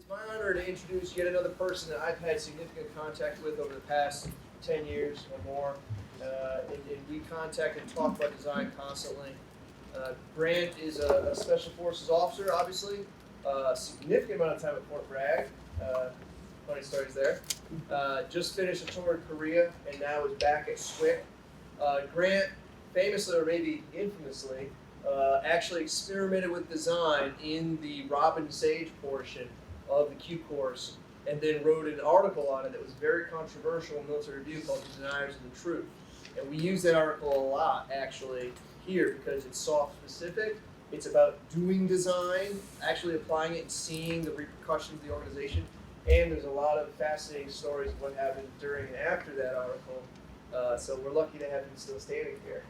my honor to introduce yet another person that I've had significant contact with over the past 10 years or more. And we contact and talk about design constantly. Grant is a Special Forces officer, obviously. A significant amount of time at Fort Bragg. Funny stories there. Just finished a tour in Korea and now is back at SWIC. Grant, famously or maybe infamously, actually experimented with design in the Robin Sage portion of the Q course, and then wrote an article on it that was very controversial in Military Review called Designers of the Truth. And we use that article a lot actually here because it's soft specific. It's about doing design, actually applying it and seeing the repercussions of the organization. And there's a lot of fascinating stories of what happened during and after that article. So we're lucky to have him still standing here.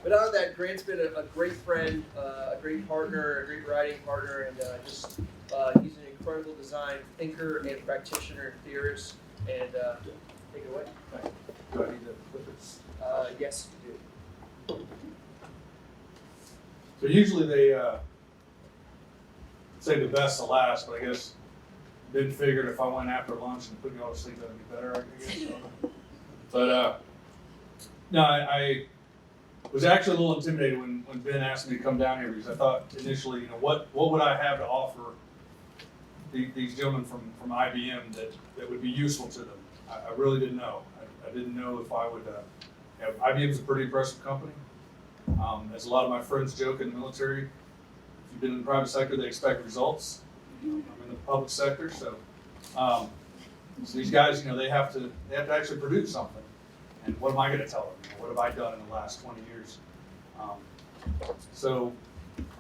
But on that, Grant's been a great friend, a great partner, a great writing partner, and he's an incredible design thinker and practitioner and theorist. And take it away. Do I need to put this? Yes, you do. So usually they say the best to last, but I guess didn't figure if I went after lunch and put you all to sleep, that'd be better, I guess. So. But no, I was actually a little intimidated when Ben asked me to come down here because I thought initially, what would I have to offer these gentlemen from IBM that would be useful to them? I really didn't know. I didn't know if I would. IBM's a pretty impressive company. As a lot of my friends joke in the military, if you've been in the private sector, they expect results. I'm in the public sector, so these guys, they have to actually produce something. And what am I going to tell them? What have I done in the last 20 years? So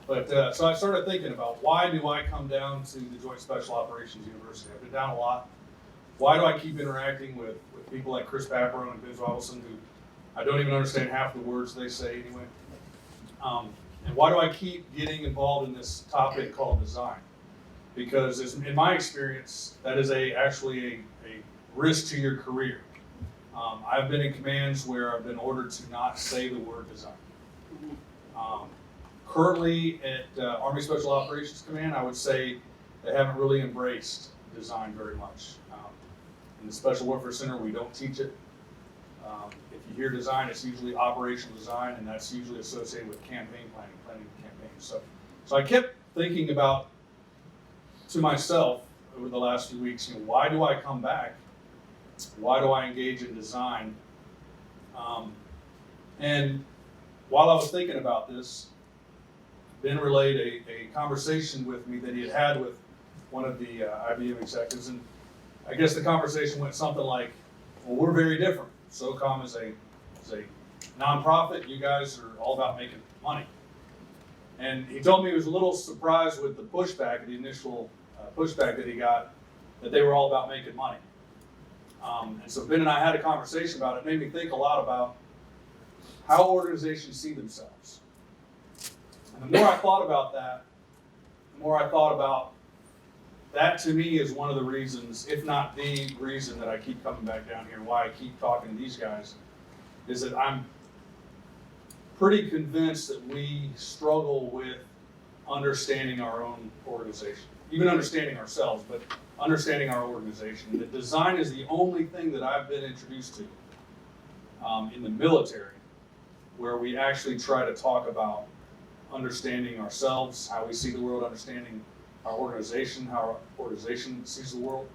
I started thinking about why do I come down to the Joint Special Operations University? I've been down a lot. Why do I keep interacting with people like Chris Papero and Vince Robinson, who I don't even understand half the words they say anyway? And why do I keep getting involved in this topic called design? Because in my experience, that is actually a risk to your career. I've been in commands where I've been ordered to not say the word design. Currently at Army Special Operations Command, I would say they haven't really embraced design very much. In the Special Warfare Center, we don't teach it. If you hear design, it's usually operational design, and that's usually associated with campaign planning campaigns. So I kept thinking to myself over the last few weeks, why do I come back? Why do I engage in design? And while I was thinking about this, Ben relayed a conversation with me that he had with one of the IBM executives, and I guess the conversation went something like, well, we're very different. SOCOM is a nonprofit. You guys are all about making money. And he told me he was a little surprised with the pushback, the initial pushback that he got, that they were all about making money. And so Ben and I had a conversation about it. It made me think a lot about how organizations see themselves. And the more I thought about that, the more I thought about that, to me, is one of the reasons, if not the reason, that I keep coming back down here, why I keep talking to these guys, is that I'm pretty convinced that we struggle with understanding our own organization. Even understanding ourselves, but understanding our organization. That design is the only thing that I've been introduced to in the military where we actually try to talk about understanding ourselves, how we see the world, understanding our organization, how our organization sees the world.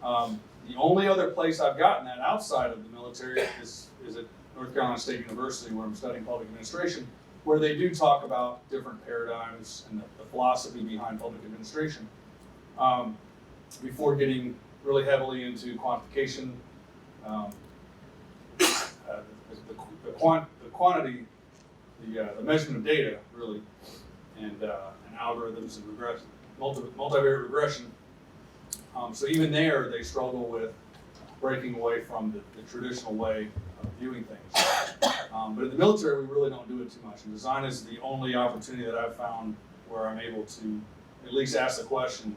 The only other place I've gotten that outside of the military is at North Carolina State University, where I'm studying public administration, where they do talk about different paradigms and the philosophy behind public administration, before getting really heavily into quantification, the quantity, the measurement of data, really, and algorithms and regression, multivariate regression. So even there, they struggle with breaking away from the traditional way of viewing things. But in the military, we really don't do it too much. And design is the only opportunity that I've found where I'm able to at least ask the question,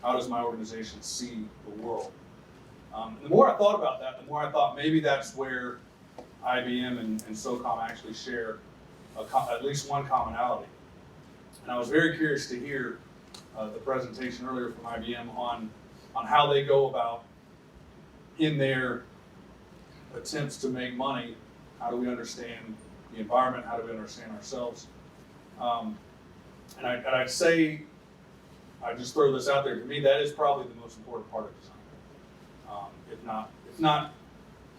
how does my organization see the world? And the more I thought about that, the more I thought maybe that's where IBM and SOCOM actually share at least one commonality. And I was very curious to hear the presentation earlier from IBM on how they go about in their attempts to make money. How do we understand the environment? How do we understand ourselves? And I'd say, I just throw this out there, to me, that is probably the most important part of design. If not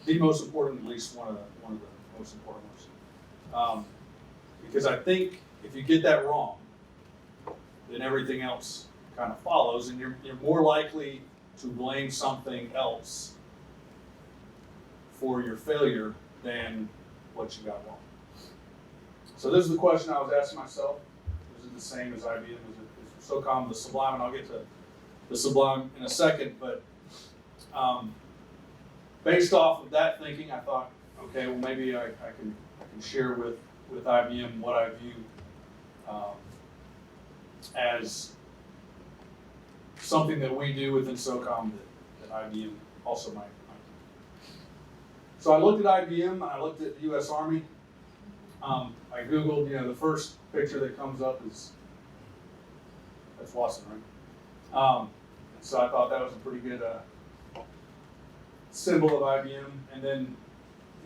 the most important, at least one of the most important ones. Because I think if you get that wrong, then everything else kind of follows, and you're more likely to blame something else for your failure than what you got wrong. So this is the question I was asking myself. Is it the same as IBM? Is it SOCOM, the Sublime? And I'll get to the Sublime in a second. But based off of that thinking, I thought, okay, well maybe I can share with IBM what I view as something that we do within SOCOM that IBM also might do. So I looked at IBM and I looked at the U.S. Army. I Googled, the first picture that comes up that's Watson, right? So I thought that was a pretty good symbol of IBM. And then,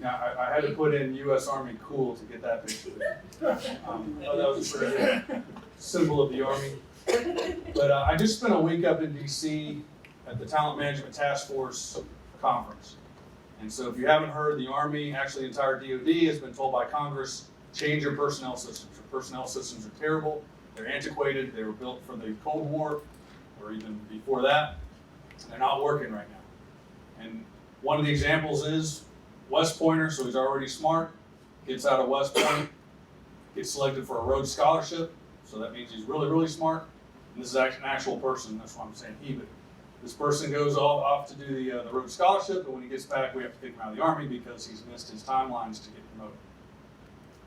I had to put in U.S. Army cool to get that picture. That was a pretty good symbol of the Army. But I just spent a week up in D.C. at the Talent Management Task Force conference. And so if you haven't heard, the Army, actually the entire DoD, has been told by Congress, change your personnel systems. Your personnel systems are terrible, they're antiquated, they were built for the Cold War, or even before that, and they're not working right now. And one of the examples is West Pointer, so he's already smart, gets out of West Point, gets selected for a Rhodes Scholarship, so that means he's really, really smart. And this is actually an actual person, that's why I'm saying he, but this person goes off to do the Rhodes Scholarship, and when he gets back, we have to kick him out of the Army because he's missed his timelines to get promoted.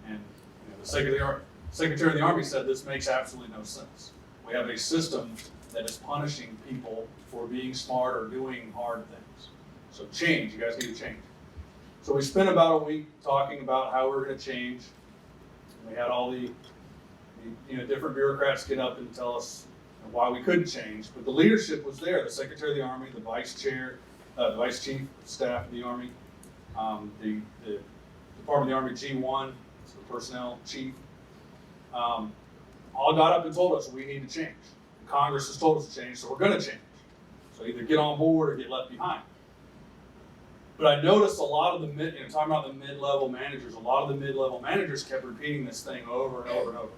And the Secretary of the Army said this makes absolutely no sense. We have a system that is punishing people for being smart or doing hard things. So change, you guys need to change. So we spent about a week talking about how we're going to change. We had all the different bureaucrats get up and tell us why we couldn't change, but the leadership was there. The Secretary of the Army, the Vice Chief of Staff of the Army, the Department of the Army G1, the Personnel Chief, all got up and told us we need to change. Congress has told us to change, so we're going to change. So either get on board or get left behind. But I noticed a lot of the talking about the mid-level managers, a lot of the mid-level managers kept repeating this thing over and over and over.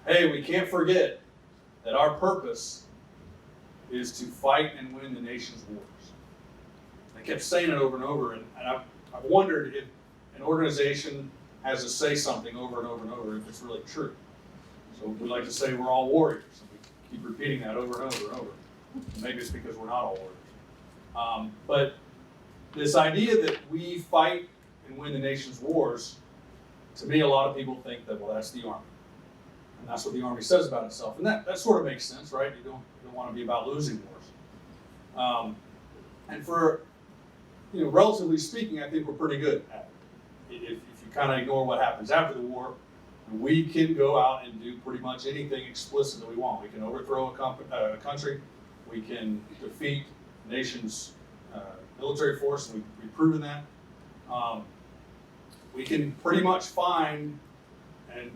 Hey, we can't forget that our purpose is to fight and win the nation's wars. They kept saying it over and over, and I've wondered if an organization has to say something over and over and over if it's really true. So we like to say we're all warriors, and we keep repeating that over and over and over. Maybe it's because we're not all warriors. But this idea that we fight and win the nation's wars, to me, a lot of people think that, well, that's the Army. And that's what the Army says about itself. And that sort of makes sense, right? You don't want to be about losing wars. And for, relatively speaking, I think we're pretty good at it. If you kind of ignore what happens after the war, we can go out and do pretty much anything explicit that we want. We can overthrow a country. We can defeat the nation's military force, and we've proven that. We can pretty much find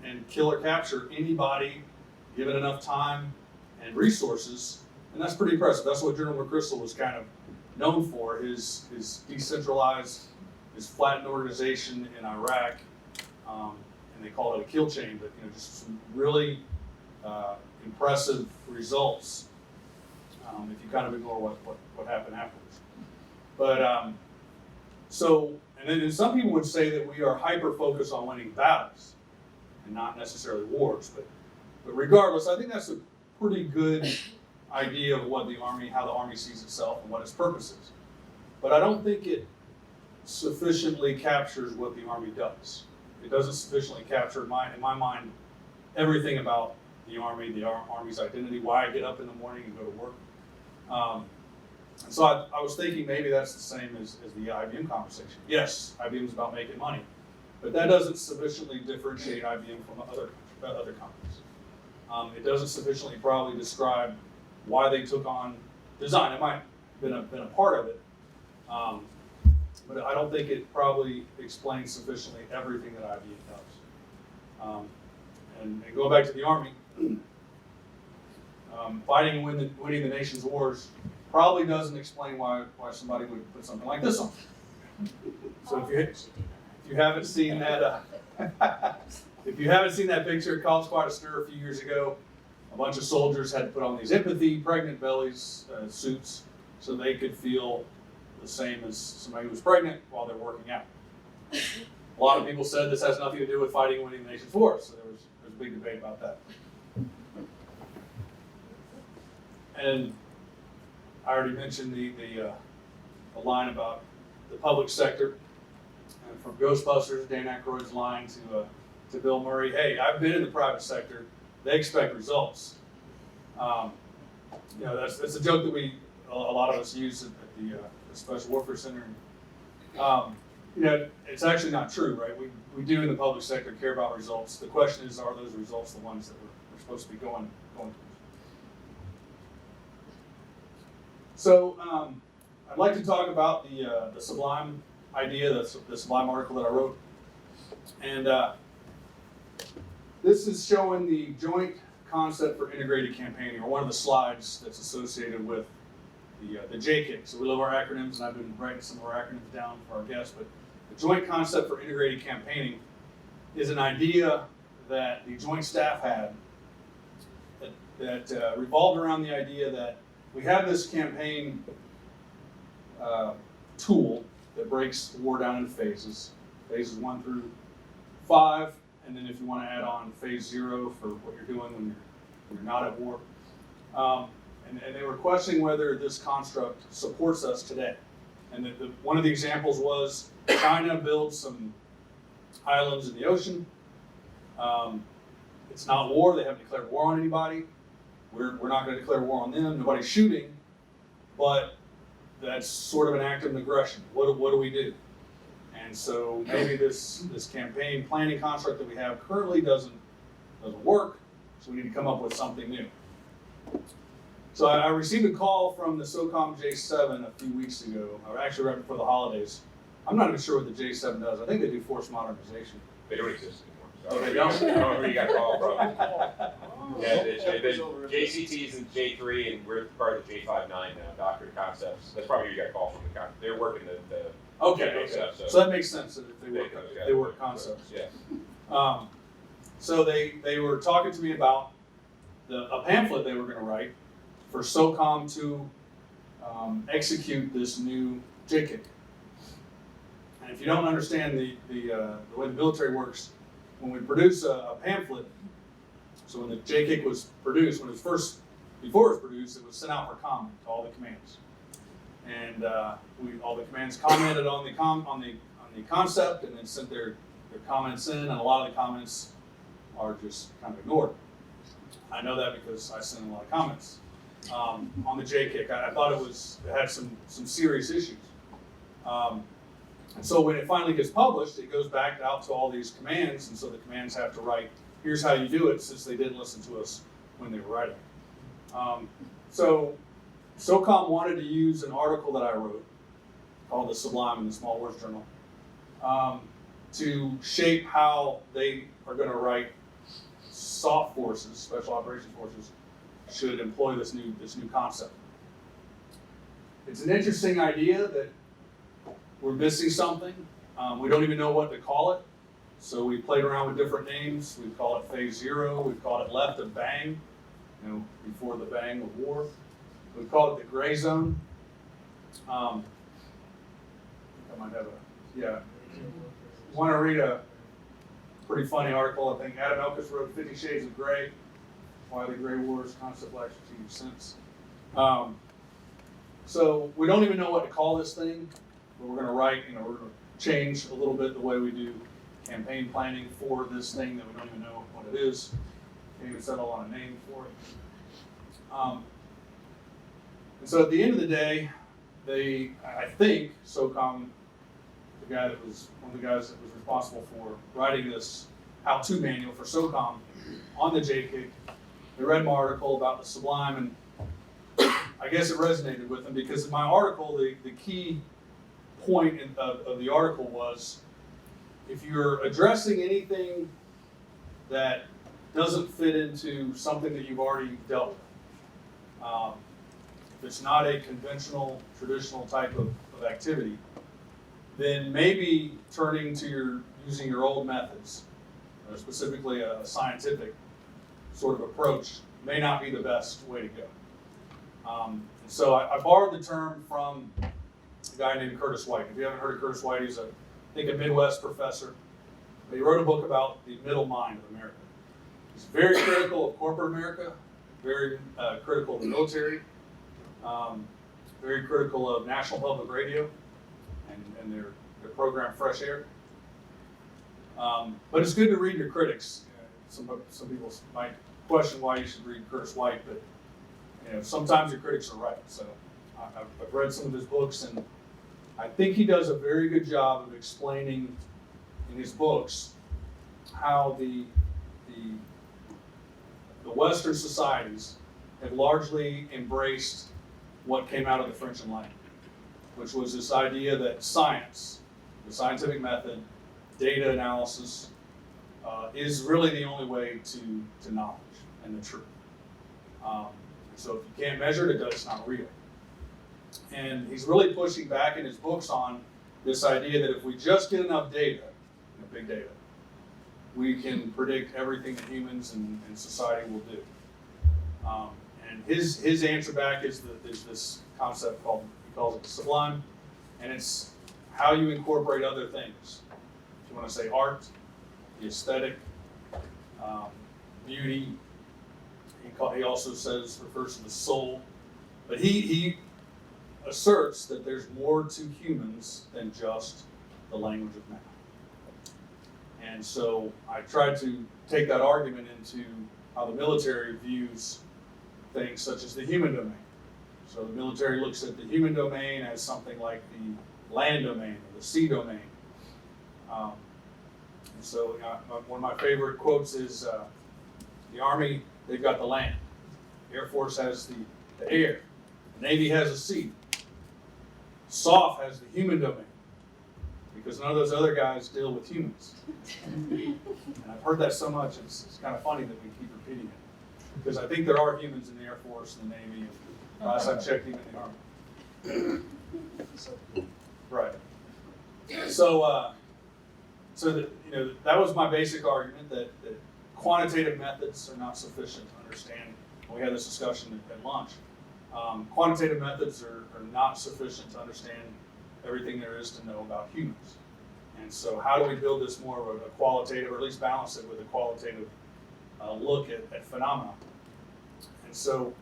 and kill or capture anybody given enough time and resources, and that's pretty impressive. That's what General McChrystal was kind of known for, his decentralized, his flattened organization in Iraq, and they call it a kill chain, but just some really impressive results if you kind of ignore what happened afterwards. But and then some people would say that we are hyper-focused on winning battles and not necessarily wars. But regardless, I think that's a pretty good idea of what how the Army sees itself and what its purpose is. But I don't think it sufficiently captures what the Army does. It doesn't sufficiently capture, in my mind, everything about the Army, the Army's identity, why I get up in the morning and go to work. And so I was thinking maybe that's the same as the IBM conversation. Yes, IBM is about making money, but that doesn't sufficiently differentiate IBM from other companies. It doesn't sufficiently probably describe why they took on design. It might have been a part of it, but I don't think it probably explains sufficiently everything that IBM does. And going back to the Army, fighting and winning the nation's wars probably doesn't explain why somebody would put something like this on. So if you haven't seen that, if you haven't seen that picture, it caused quite a stir a few years ago. A bunch of soldiers had to put on these empathy, pregnant bellies suits so they could feel the same as somebody who was pregnant while they're working out. A lot of people said this has nothing to do with fighting and winning the nation's wars, so there was a big debate about that. And I already mentioned the line about the public sector, and from Ghostbusters, Dan Aykroyd's line to Bill Murray. Hey, I've been in the private sector. They expect results. That's a joke that a lot of us use at the Special Warfare Center. It's actually not true, right? We do in the public sector care about results. The question is, are those results the ones that we're supposed to be going towards? So I'd like to talk about the Sublime idea, the Sublime article that I wrote. And this is showing the joint concept for integrated campaigning, or one of the slides that's associated with the JKIC. So we love our acronyms, and I've been writing some of our acronyms down for our guests, but the joint concept for integrated campaigning is an idea that the joint staff had that revolved around the idea that we have this campaign tool that breaks war down into phases 1 through 5, and then if you want to add on phase 0 for what you're doing when you're not at war. And they were questioning whether this construct supports us today. And one of the examples was China builds some islands in the ocean. It's not war, they haven't declared war on anybody. We're not going to declare war on them, nobody's shooting, but that's sort of an act of aggression. What do we do? And so maybe this campaign planning construct that we have currently doesn't work, so we need to come up with something new. So I received a call from the SOCOM J7 a few weeks ago, or actually right before the holidays. I'm not even sure what the J7 does. I think they do force modernization. They don't exist anymore. Oh, they don't? I don't know where you got called from. Yeah, they've been JCTs and J3, and we're part of the J59 now, Doctrine Concepts. That's probably where you got a call from. They're working the Okay. stuff, So that makes sense that if they work concepts. Yeah. So they were talking to me about a pamphlet they were going to write for SOCOM to execute this new JKIC. And if you don't understand the way the military works, when we produce a pamphlet, so when the JKIC was produced, before it was produced, it was sent out for comment to all the commands. And all the commands commented on the concept, and then sent their comments in, and a lot of the comments are just kind of ignored. I know that because I sent a lot of comments on the JKIC. I thought it had some serious issues. And so when it finally gets published, it goes back out to all these commands, and so the commands have to write, here's how you do it, since they didn't listen to us when they were writing. So SOCOM wanted to use an article that I wrote called the Sublime in the Small Wars Journal to shape how they are going to write soft forces, special operations forces, should employ this new concept. It's an interesting idea that we're missing something. We don't even know what to call it. So we played around with different names. We call it phase 0. We've called it left of bang, before the bang of war. We call it the gray zone. I might have want to read a pretty funny article. I think Adam Elkis wrote 50 Shades of Gray, Why the Gray Wars Concept Lacks Strategic Sense. So we don't even know what to call this thing, but we're going to write, we're going to change a little bit the way we do campaign planning for this thing that we don't even know what it is. Can't even settle on a name for it. And so at the end of the day, I think SOCOM, one of the guys that was responsible for writing this how-to manual for SOCOM on the JKIC, he read my article about the Sublime, and I guess it resonated with him because in my article, the key point of the article was, if you're addressing anything that doesn't fit into something that you've already dealt with, if it's not a conventional, traditional type of activity, then maybe turning to using your old methods, specifically a scientific sort of approach, may not be the best way to go. And so I borrowed the term from a guy named Curtis White. If you haven't heard of Curtis White, he's I think a Midwest professor. But he wrote a book about the middle mind of America. He's very critical of corporate America, very critical of the military, very critical of National Public Radio and their program Fresh Air. But it's good to read your critics. Some people might question why you should read Curtis White, but sometimes your critics are right. So I've read some of his books, and I think he does a very good job of explaining in his books how the Western societies have largely embraced what came out of the French Enlightenment, which was this idea that science, the scientific method, data analysis, is really the only way to knowledge and the truth. So if you can't measure it, it's not real. And he's really pushing back in his books on this idea that if we just get enough data, big data, we can predict everything that humans and society will do. And his answer back is there's this concept he calls it Sublime, and it's how you incorporate other things. If you want to say art, the aesthetic, beauty. He also refers to the soul, but he asserts that there's more to humans than just the language of man. And so I tried to take that argument into how the military views things such as the human domain. So the military looks at the human domain as something like the land domain or the sea domain. And so one of my favorite quotes is the Army, they've got the land. The Air Force has the air. The Navy has the sea. SOF has the human domain, because none of those other guys deal with humans. And I've heard that so much, it's kind of funny that we keep repeating it. Because I think there are humans in the Air Force and the Navy, and last I checked, even in the Army. Right. So that was my basic argument, that quantitative methods are not sufficient to understand. We had this discussion at lunch. Quantitative methods are not sufficient to understand everything there is to know about humans. And so how do we build this more of a qualitative, or at least balance it with a qualitative look at phenomena? And so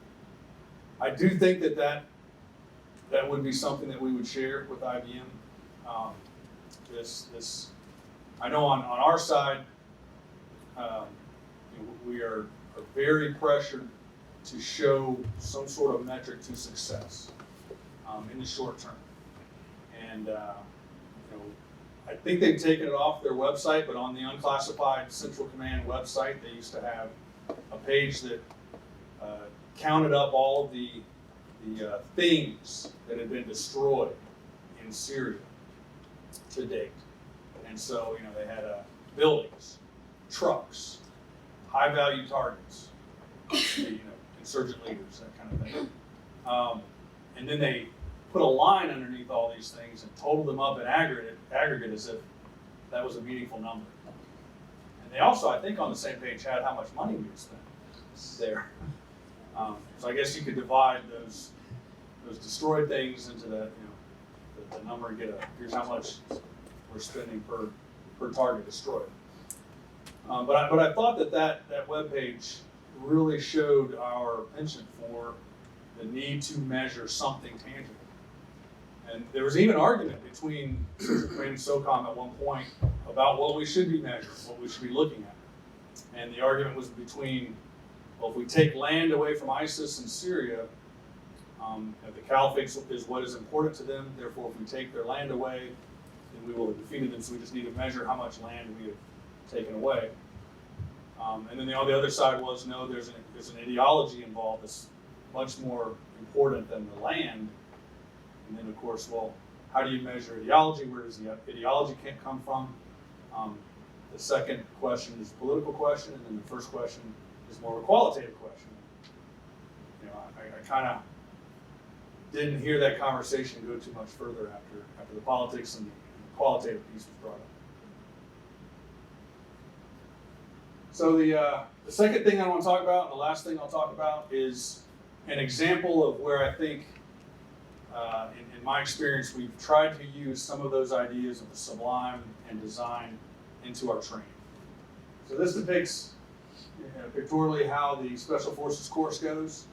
I do think that would be something that we would share with IBM. I know on our side, we are very pressured to show some sort of metric to success in the short term. And I think they've taken it off their website, but on the Unclassified Central Command website, they used to have a page that counted up all of the things that had been destroyed in Syria to date. And so, they had buildings, trucks, high-value targets, insurgent leaders, that kind of thing. And then they put a line underneath all these things and totaled them up in aggregate as if that was a meaningful number. And they also, I think, on the same page had how much money we had spent there. So I guess you could divide those destroyed things into the number and get here's how much we're spending per target destroyed. But I thought that webpage really showed our penchant for the need to measure something tangible. And there was even argument between Sublime and SOCOM at one point about what we should be measuring, what we should be looking at. And the argument was between, well, if we take land away from ISIS and Syria, if the caliphate is what is important to them, therefore if we take their land away, then we will have defeated them, so we just need to measure how much land we have taken away. And then the other side was, no, there's an ideology involved that's much more important than the land. And then, of course, well, how do you measure ideology? Where does the ideology come from? The second question is a political question, and then the first question is more of a qualitative question. You know, I kind of didn't hear that conversation go too much further after the politics and the qualitative piece was brought up. So the second thing I want to talk about, and the last thing I'll talk about, is an example of where I think, in my experience, we've tried to use some of those ideas of the Sublime and design into our training. So this depicts pictorially how the Special Forces course goes.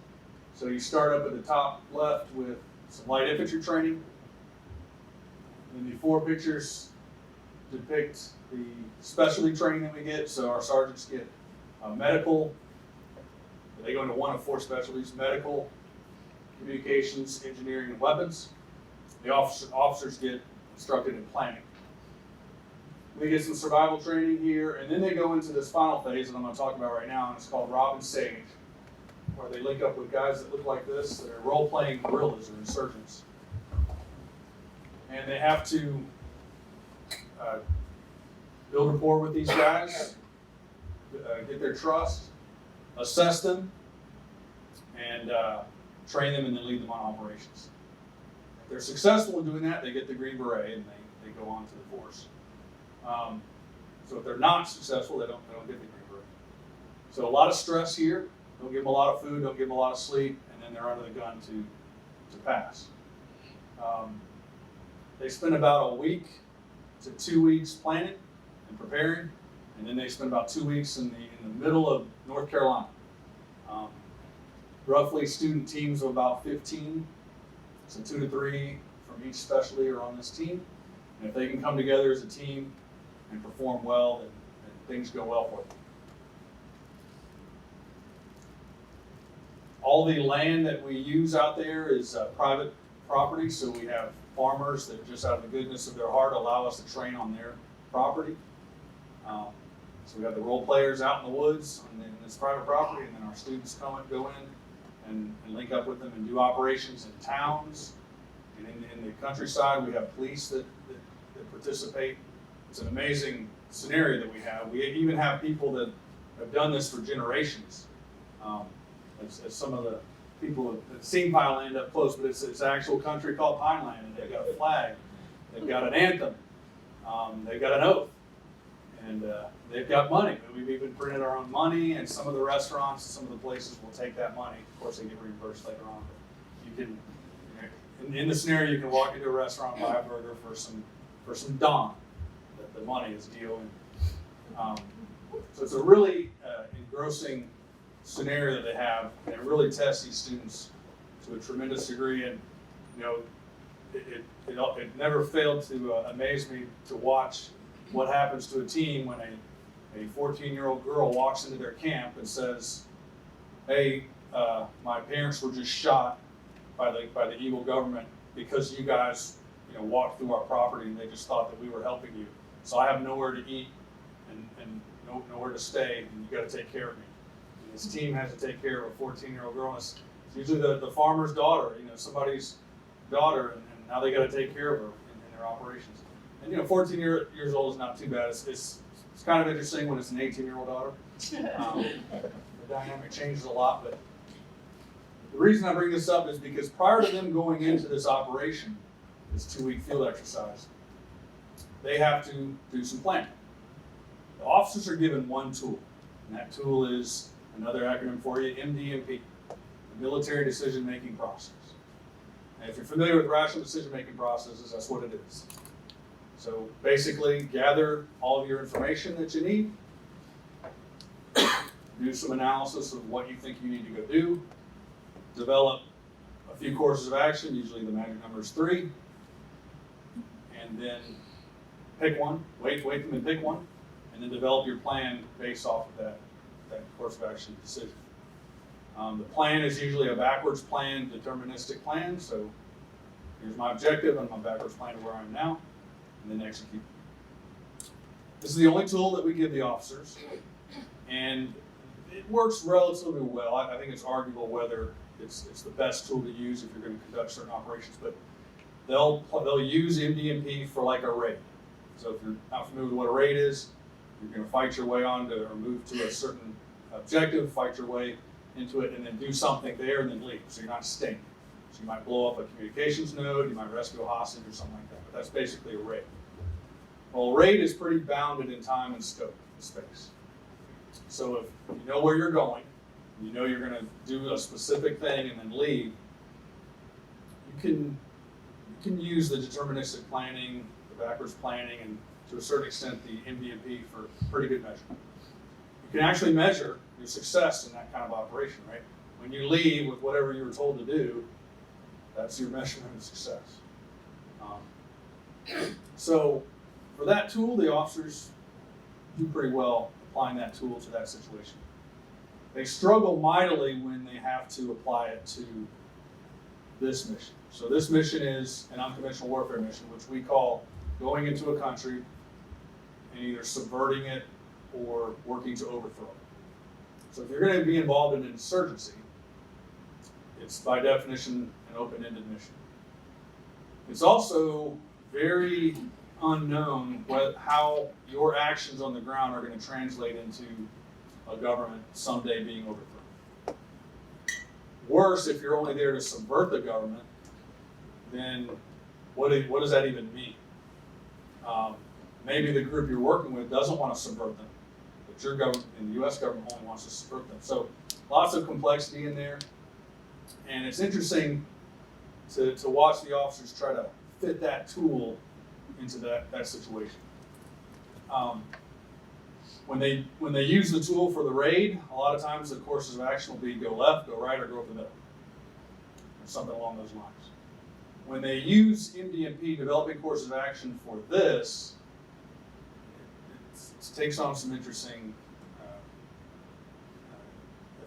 So you start up at the top left with some light infantry training. And the four pictures depict the specialty training that we get. So our sergeants get medical. They go into one of four specialties: medical, communications, engineering, and weapons. The officers get instructed in planning. We get some survival training here, and then they go into this final phase that I'm going to talk about right now, and it's called Rob and Sage, where they link up with guys that look like this, that are role-playing guerrillas or insurgents. And they have to build rapport with these guys, get their trust, assess them, and train them, and then lead them on operations. If they're successful in doing that, they get the Green Beret, and they go on to the force. So if they're not successful, they don't get the Green Beret. So a lot of stress here. Don't give them a lot of food, don't give them a lot of sleep, and then they're under the gun to pass. They spend about a week to 2 weeks planning and preparing, and then they spend about 2 weeks in the middle of North Carolina. Roughly student teams of about 15, so 2 to 3 from each specialty are on this team. And if they can come together as a team and perform well, then things go well for them. All the land that we use out there is private property, so we have farmers that just out of the goodness of their heart allow us to train on their property. So we have the role players out in the woods in this private property, and then our students go in and link up with them and do operations in towns. And in the countryside, we have police that participate. It's an amazing scenario that we have. We even have people that have done this for generations. As some of the people that seen Pineland up close, but it's an actual country called Pineland, and they've got a flag, they've got an anthem, they've got an oath, and they've got money. We've even printed our own money, and some of the restaurants and some of the places will take that money. Of course, they get reimbursed later on. But you can, in the scenario, you can walk into a restaurant and buy a burger for some Don. The money is deal. So it's a really engrossing scenario that they have, and it really tests these students to a tremendous degree. And you know, it never failed to amaze me to watch what happens to a team when a 14-year-old girl walks into their camp and says, "Hey, my parents were just shot by the evil government because you guys, walked through our property and they just thought that we were helping you. So I have nowhere to eat and nowhere to stay, and you got to take care of me." And this team has to take care of a 14-year-old girl. It's usually the farmer's daughter, somebody's daughter, and now they got to take care of her in their operations. And 14 years old is not too bad. It's kind of interesting when it's an 18-year-old daughter. The dynamic changes a lot, but the reason I bring this up is because prior to them going into this operation, this 2-week field exercise, they have to do some planning. The officers are given one tool, and that tool is another acronym for you, MDMP, the Military Decision-Making Process. And if you're familiar with rational decision-making processes, that's what it is. So basically, gather all of your information that you need, do some analysis of what you think you need to go do, develop a few courses of action, usually the magic number is 3, and then pick one, wait them and pick one, and then develop your plan based off of that course of action decision. The plan is usually a backwards plan, deterministic plan, so here's my objective and my backwards plan to where I am now, and then execute. This is the only tool that we give the officers. And it works relatively well. I think it's arguable whether it's the best tool to use if you're going to conduct certain operations, but they'll use MDMP for like a raid. So if you're not familiar with what a raid is, you're going to fight your way on to or move to a certain objective, fight your way into it, and then do something there and then leave. So you're not staying. So you might blow up a communications node, you might rescue a hostage or something like that, but that's basically a raid. Well, a raid is pretty bounded in time and scope and space. So if you know where you're going, you know you're going to do a specific thing and then leave, you can use the deterministic planning, the backwards planning, and to a certain extent the MDMP for pretty good measure. You can actually measure your success in that kind of operation, right? When you leave with whatever you were told to do, that's your measurement of success. So for that tool, the officers do pretty well applying that tool to that situation. They struggle mightily when they have to apply it to this mission. So this mission is an unconventional warfare mission, which we call going into a country and either subverting it or working to overthrow it. So if you're going to be involved in an insurgency, it's by definition an open-ended mission. It's also very unknown how your actions on the ground are going to translate into a government someday being overthrown. Worse, if you're only there to subvert the government, then what does that even mean? Maybe the group you're working with doesn't want to subvert them, but your government and the U.S. government only wants to subvert them. So lots of complexity in there, and it's interesting to watch the officers try to fit that tool into that situation. When they use the tool for the raid, a lot of times the courses of action will be go left, go right, or go up the middle, or something along those lines. When they use MDMP, developing courses of action for this, it takes on some interesting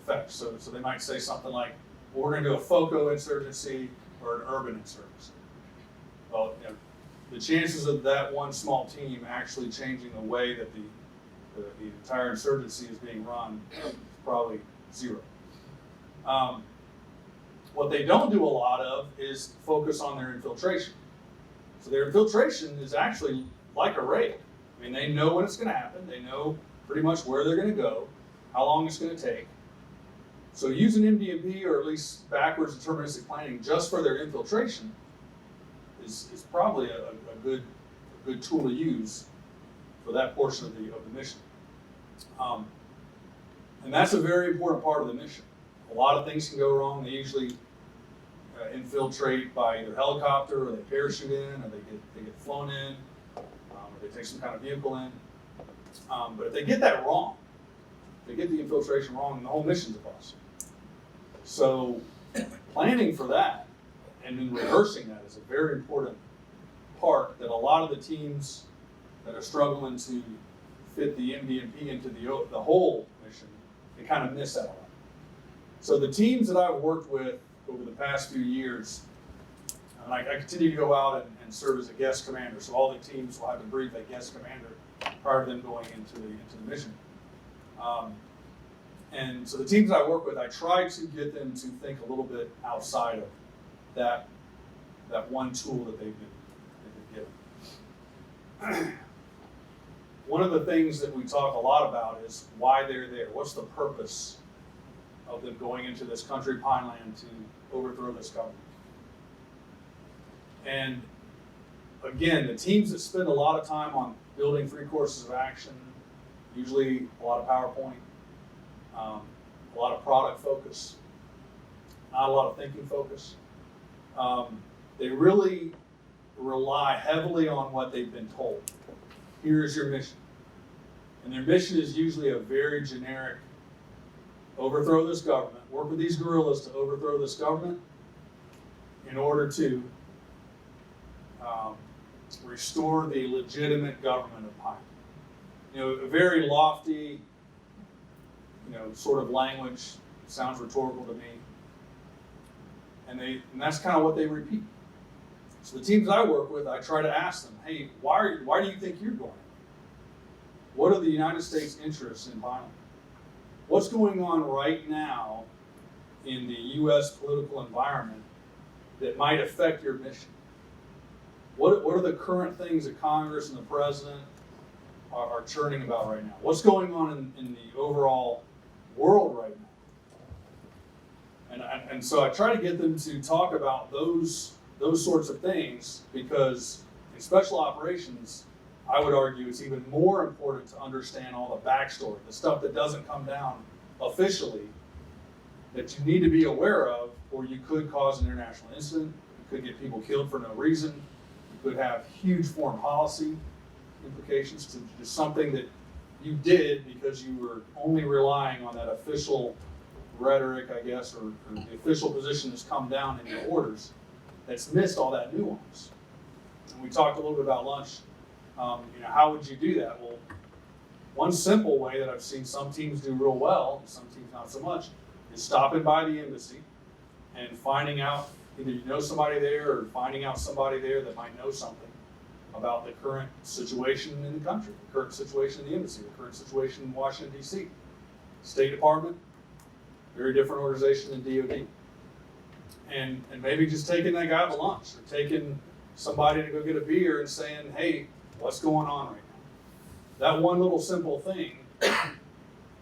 effects. So they might say something like, well, we're going to do a FOCO insurgency or an urban insurgency. Well, the chances of that one small team actually changing the way that the entire insurgency is being run is probably zero. What they don't do a lot of is focus on their infiltration. So their infiltration is actually like a raid. I mean, they know when it's going to happen. They know pretty much where they're going to go, how long it's going to take. So using MDMP, or at least backwards deterministic planning, just for their infiltration is probably a good tool to use for that portion of the mission. And that's a very important part of the mission. A lot of things can go wrong. They usually infiltrate by either helicopter, or they parachute in, or they get flown in, or they take some kind of vehicle in. But if they get that wrong, if they get the infiltration wrong, then the whole mission's a bust. So planning for that and then rehearsing that is a very important part that a lot of the teams that are struggling to fit the MDMP into the whole mission, they kind of miss out on. So the teams that I've worked with over the past few years, and I continue to go out and serve as a guest commander. So all the teams will have to brief a guest commander prior to them going into the mission. And so the teams that I work with, I try to get them to think a little bit outside of that one tool that they've been given. One of the things that we talk a lot about is why they're there. What's the purpose of them going into this country, Pineland, to overthrow this government? And again, the teams that spend a lot of time on building 3 courses of action, usually a lot of PowerPoint, a lot of product focus, not a lot of thinking focus. They really rely heavily on what they've been told. Here's your mission. And their mission is usually a very generic, overthrow this government, work with these guerrillas to overthrow this government in order to restore the legitimate government of Pineland. A very lofty, sort of language, sounds rhetorical to me. And that's kind of what they repeat. So the teams I work with, I try to ask them, hey, why do you think you're going? what are the United States' interests in violence? What's going on right now in the U.S. political environment that might affect your mission? What are the current things that Congress and the President are churning about right now? What's going on in the overall world right now? And so I try to get them to talk about those sorts of things, because in special operations, I would argue it's even more important to understand all the backstory, the stuff that doesn't come down officially, that you need to be aware of, or you could cause an international incident, you could get people killed for no reason, you could have huge foreign policy implications to just something that you did because you were only relying on that official rhetoric, I guess, or the official position that's come down in your orders, that's missed all that nuance. And we talked a little bit about lunch. How would you do that? Well, one simple way that I've seen some teams do real well, some teams not so much, is stopping by the embassy and finding out, either you know somebody there or finding out somebody there that might know something about the current situation in the country, the current situation in the embassy, the current situation in Washington, D.C. State Department, very different organization than DOD. And maybe just taking that guy to lunch, or taking somebody to go get a beer and saying, hey, what's going on right now? That one little simple thing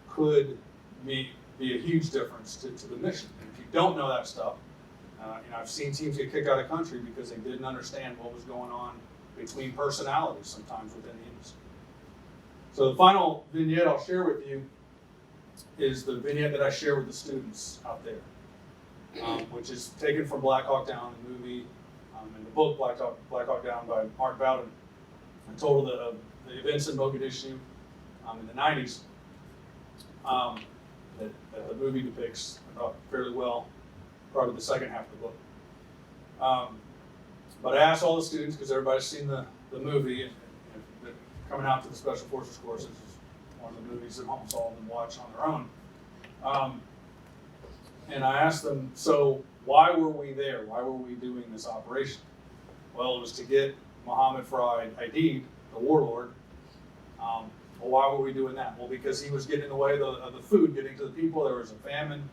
could be a huge difference to the mission. And if you don't know that stuff, I've seen teams get kicked out of the country because they didn't understand what was going on between personalities sometimes within the industry. So the final vignette I'll share with you is the vignette that I share with the students out there, which is taken from Black Hawk Down, the movie, and the book Black Hawk Down by Mark Bowden, and told the events in Mogadishu in the 90s that the movie depicts fairly well, probably the second half of the book. But I asked all the students, because everybody's seen the movie, and coming out to the Special Forces courses is one of the movies that almost all of them watch on their own. And I asked them, so why were we there? Why were we doing this operation? Well, it was to get Mohammed Fried ID'd, the warlord. Well, why were we doing that? Well, because he was getting in the way of the food getting to the people. There was a famine.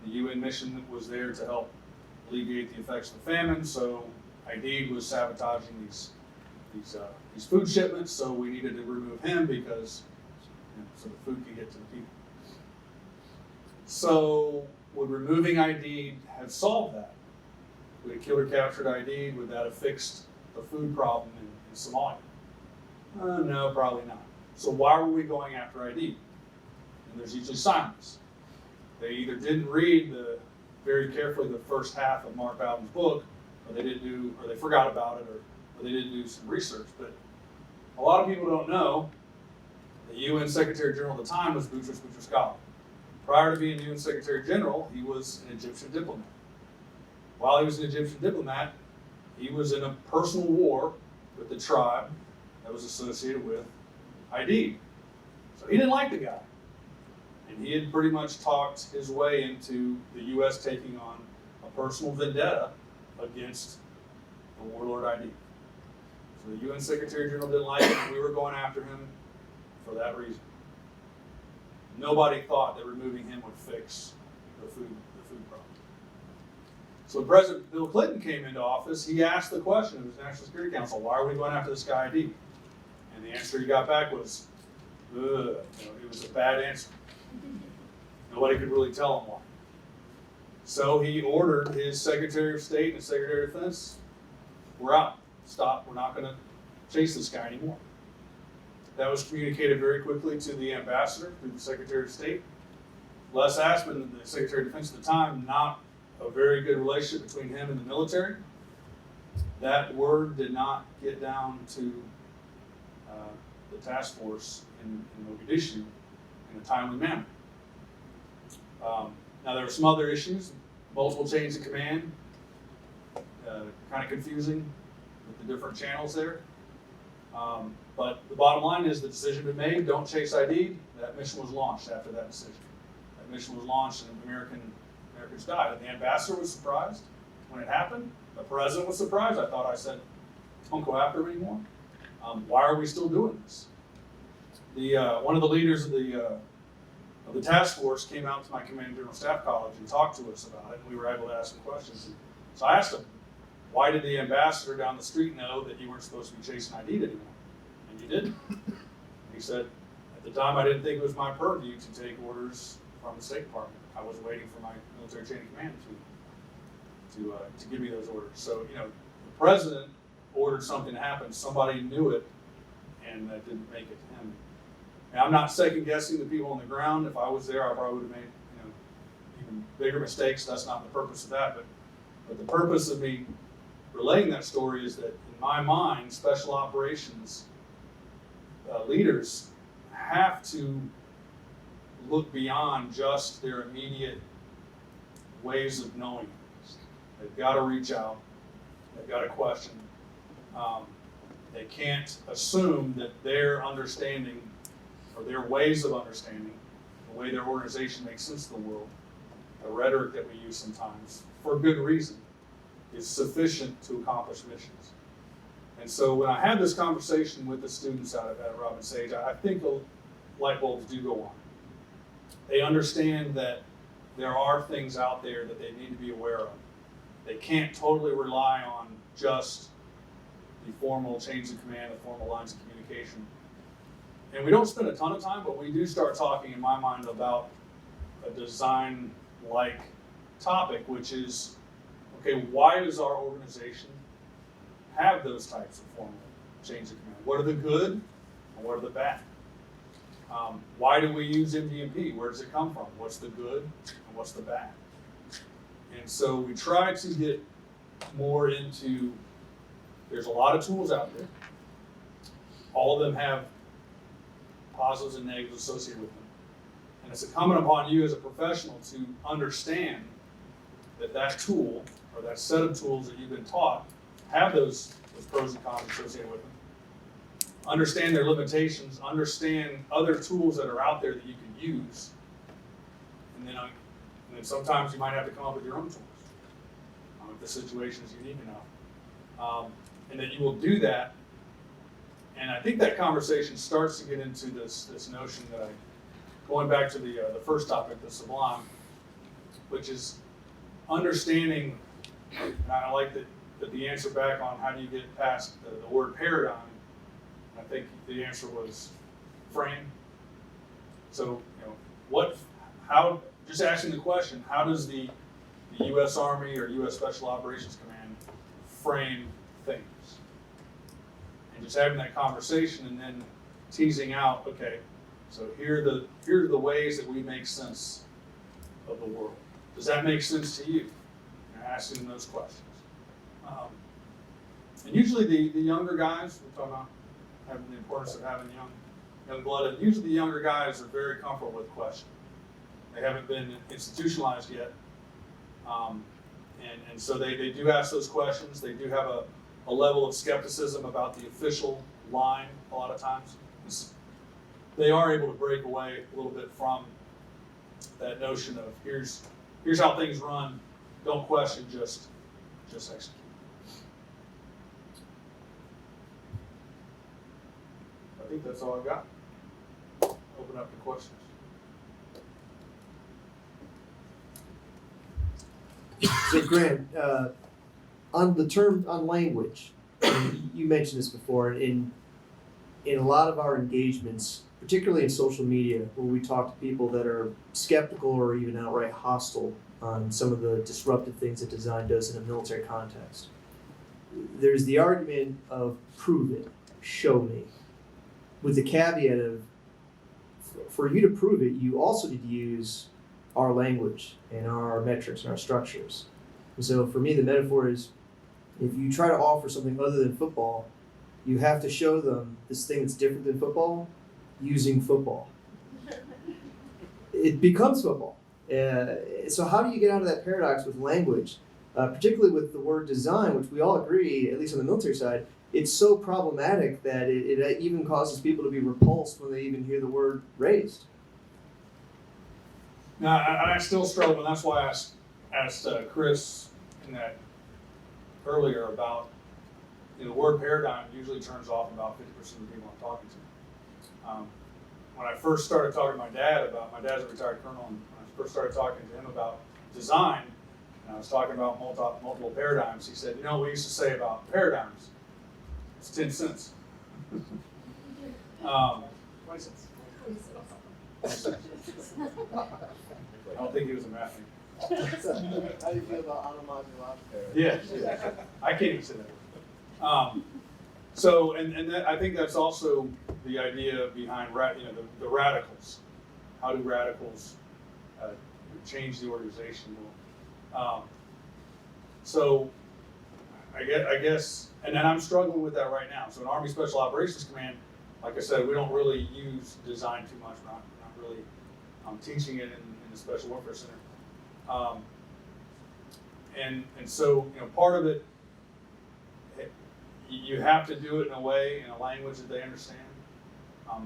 The UN mission was there to help alleviate the effects of the famine. So ID'd was sabotaging these food shipments. So we needed to remove him because so the food could get to the people. So would removing ID'd have solved that? Would it killed or captured ID'd? Would that have fixed the food problem in Somalia? No, probably not. So why were we going after ID'd? And there's usually silence. They either didn't read very carefully the first half of Mark Bowden's book, or they forgot about it, or they didn't do some research. But a lot of people don't know the UN Secretary General at the time was Boutros Boutros-Ghali. Prior to being UN Secretary General, he was an Egyptian diplomat. While he was an Egyptian diplomat, he was in a personal war with the tribe that was associated with ID'd. So he didn't like the guy. And he had pretty much talked his way into the U.S. taking on a personal vendetta against the warlord ID'd. So the UN Secretary General didn't like him, and we were going after him for that reason. Nobody thought that removing him would fix the food problem. So when President Bill Clinton came into office, he asked the question of his National Security Council, why are we going after this guy ID'd? And the answer he got back was, it was a bad answer. Nobody could really tell him why. So he ordered his Secretary of State and his Secretary of Defense, we're out, stop, we're not going to chase this guy anymore. That was communicated very quickly to the ambassador through the Secretary of State. Les Aspin, the Secretary of Defense at the time, not a very good relationship between him and the military. That word did not get down to the task force in Mogadishu in a timely manner. Now there were some other issues, multiple chains of command, kind of confusing with the different channels there. But the bottom line is the decision had been made, don't chase ID'd. That mission was launched after that decision. That mission was launched and Americans died. And the ambassador was surprised when it happened. The president was surprised. I thought I said, don't go after him anymore. Why are we still doing this? one of the leaders of the task force came out to my commanding general staff college and talked to us about it, and we were able to ask some questions. And so I asked him, why did the ambassador down the street know that you weren't supposed to be chasing ID'd anymore? And you didn't. He said, at the time I didn't think it was my purview to take orders from the State Department. I was waiting for my military chain of command to give me those orders. So, you know, the president ordered something to happen, somebody knew it, and that didn't make it to him. Now, I'm not second guessing the people on the ground. If I was there, I probably would have made, you know, even bigger mistakes. That's not the purpose of that. But the purpose of me relaying that story is that in my mind, special operations leaders have to look beyond just their immediate ways of knowing things. They've got to reach out. They've got to question. They can't assume that their understanding or their ways of understanding, the way their organization makes sense of the world, the rhetoric that we use sometimes, for good reason, is sufficient to accomplish missions. And so when I had this conversation with the students out at Robin Sage, I think the light bulbs do go on. They understand that there are things out there that they need to be aware of. They can't totally rely on just the formal chains of command, the formal lines of communication. And we don't spend a ton of time, but we do start talking, in my mind, about a design-like topic, which is, okay, why does our organization have those types of formal chains of command? What are the good and what are the bad? Why do we use MD&P? Where does it come from? What's the good and what's the bad? And so we try to get more into, there's a lot of tools out there. All of them have positives and negatives associated with them. And it's incumbent upon you as a professional to understand that that tool or that set of tools that you've been taught have those pros and cons associated with them. Understand their limitations, understand other tools that are out there that you can use. And then sometimes you might have to come up with your own tools if the situation is unique enough. And that you will do that. And I think that conversation starts to get into this notion that going back to the first topic, the Sublime, which is understanding, and I like that the answer back on how do you get past the word paradigm, I think the answer was frame. So, just asking the question, how does the U.S. Army or U.S. Special Operations Command frame things? And just having that conversation and then teasing out, okay, so here are the ways that we make sense of the world. Does that make sense to you? And asking them those questions. And usually the younger guys, we're talking about having the importance of having young blood, and usually the younger guys are very comfortable with questioning. They haven't been institutionalized yet. And so they do ask those questions. They do have a level of skepticism about the official line a lot of times. They are able to break away a little bit from that notion of here's how things run, don't question, just execute. I think that's all I've got. Open up to questions. So Grant, on language, you mentioned this before, in a lot of our engagements, particularly in social media, where we talk to people that are skeptical or even outright hostile on some of the disruptive things that design does in a military context, there's the argument of prove it, show me, with the caveat of, for you to prove it, you also need to use our language and our metrics and our structures. And so for me, the metaphor is, if you try to offer something other than football, you have to show them this thing that's different than football using football. It becomes football. So how do you get out of that paradox with language, particularly with the word design, which we all agree, at least on the military side, it's so problematic that it even causes people to be repulsed when they even hear the word raised. Now, I still struggle, and that's why I asked Chris in that earlier about, the word paradigm usually turns off about 50% of the people I'm talking to. when I first started talking to my dad's a retired colonel, and when I first started talking to him about design, and I was talking about multiple paradigms, he said, you know what we used to say about paradigms? It's 10 cents. 20 cents. I don't think he was a math major. How do you feel about automatic there? Yeah, I can't even say that. So, and that, I think that's also the idea behind the radicals. How do radicals change the organization? So, I guess, and then I'm struggling with that right now. So, in Army Special Operations Command, like I said, we don't really use design too much. We're not really teaching it in the Special Warfare Center. And so, part of it, you have to do it in a way, in a language that they understand.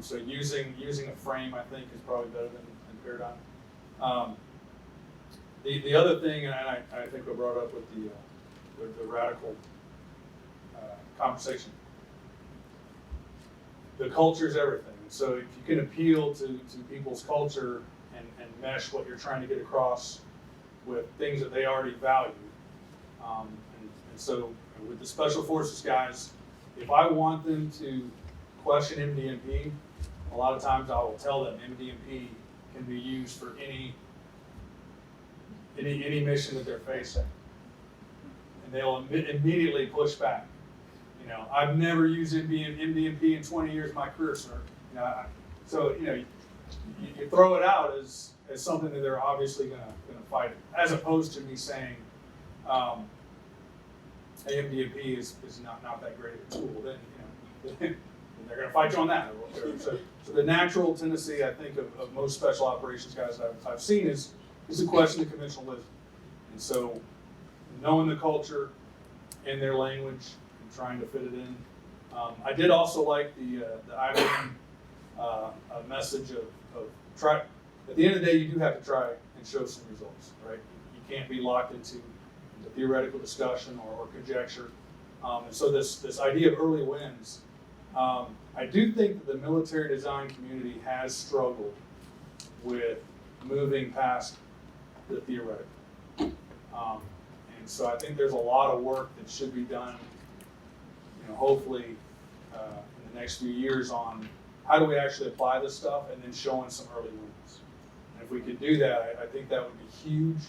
So using a frame, I think, is probably better than paradigm. The other thing, and I think I brought up with the radical conversation, the culture is everything. So if you can appeal to people's culture and mesh what you're trying to get across with things that they already value, and so with the Special Forces guys, if I want them to question MDMP, a lot of times I will tell them MDMP can be used for any mission that they're facing, and they'll immediately push back. I've never used MDMP in 20 years of my career, sir. So you throw it out as something that they're obviously gonna fight it, as opposed to me saying, MDMP is not that great of a tool. Then they're gonna fight you on that. So the natural tendency, I think, of most special operations guys that I've seen is to question the conventional wisdom. And so knowing the culture and their language and trying to fit it in. I did also like the IBM message of try. At the end of the day, you do have to try and show some results, right? You can't be locked into theoretical discussion or conjecture. And so this idea of early wins, I do think that the military design community has struggled with moving past the theoretical. And so I think there's a lot of work that should be done, hopefully in the next few years on how do we actually apply this stuff and then showing some early wins. And if we could do that, I think that would be huge.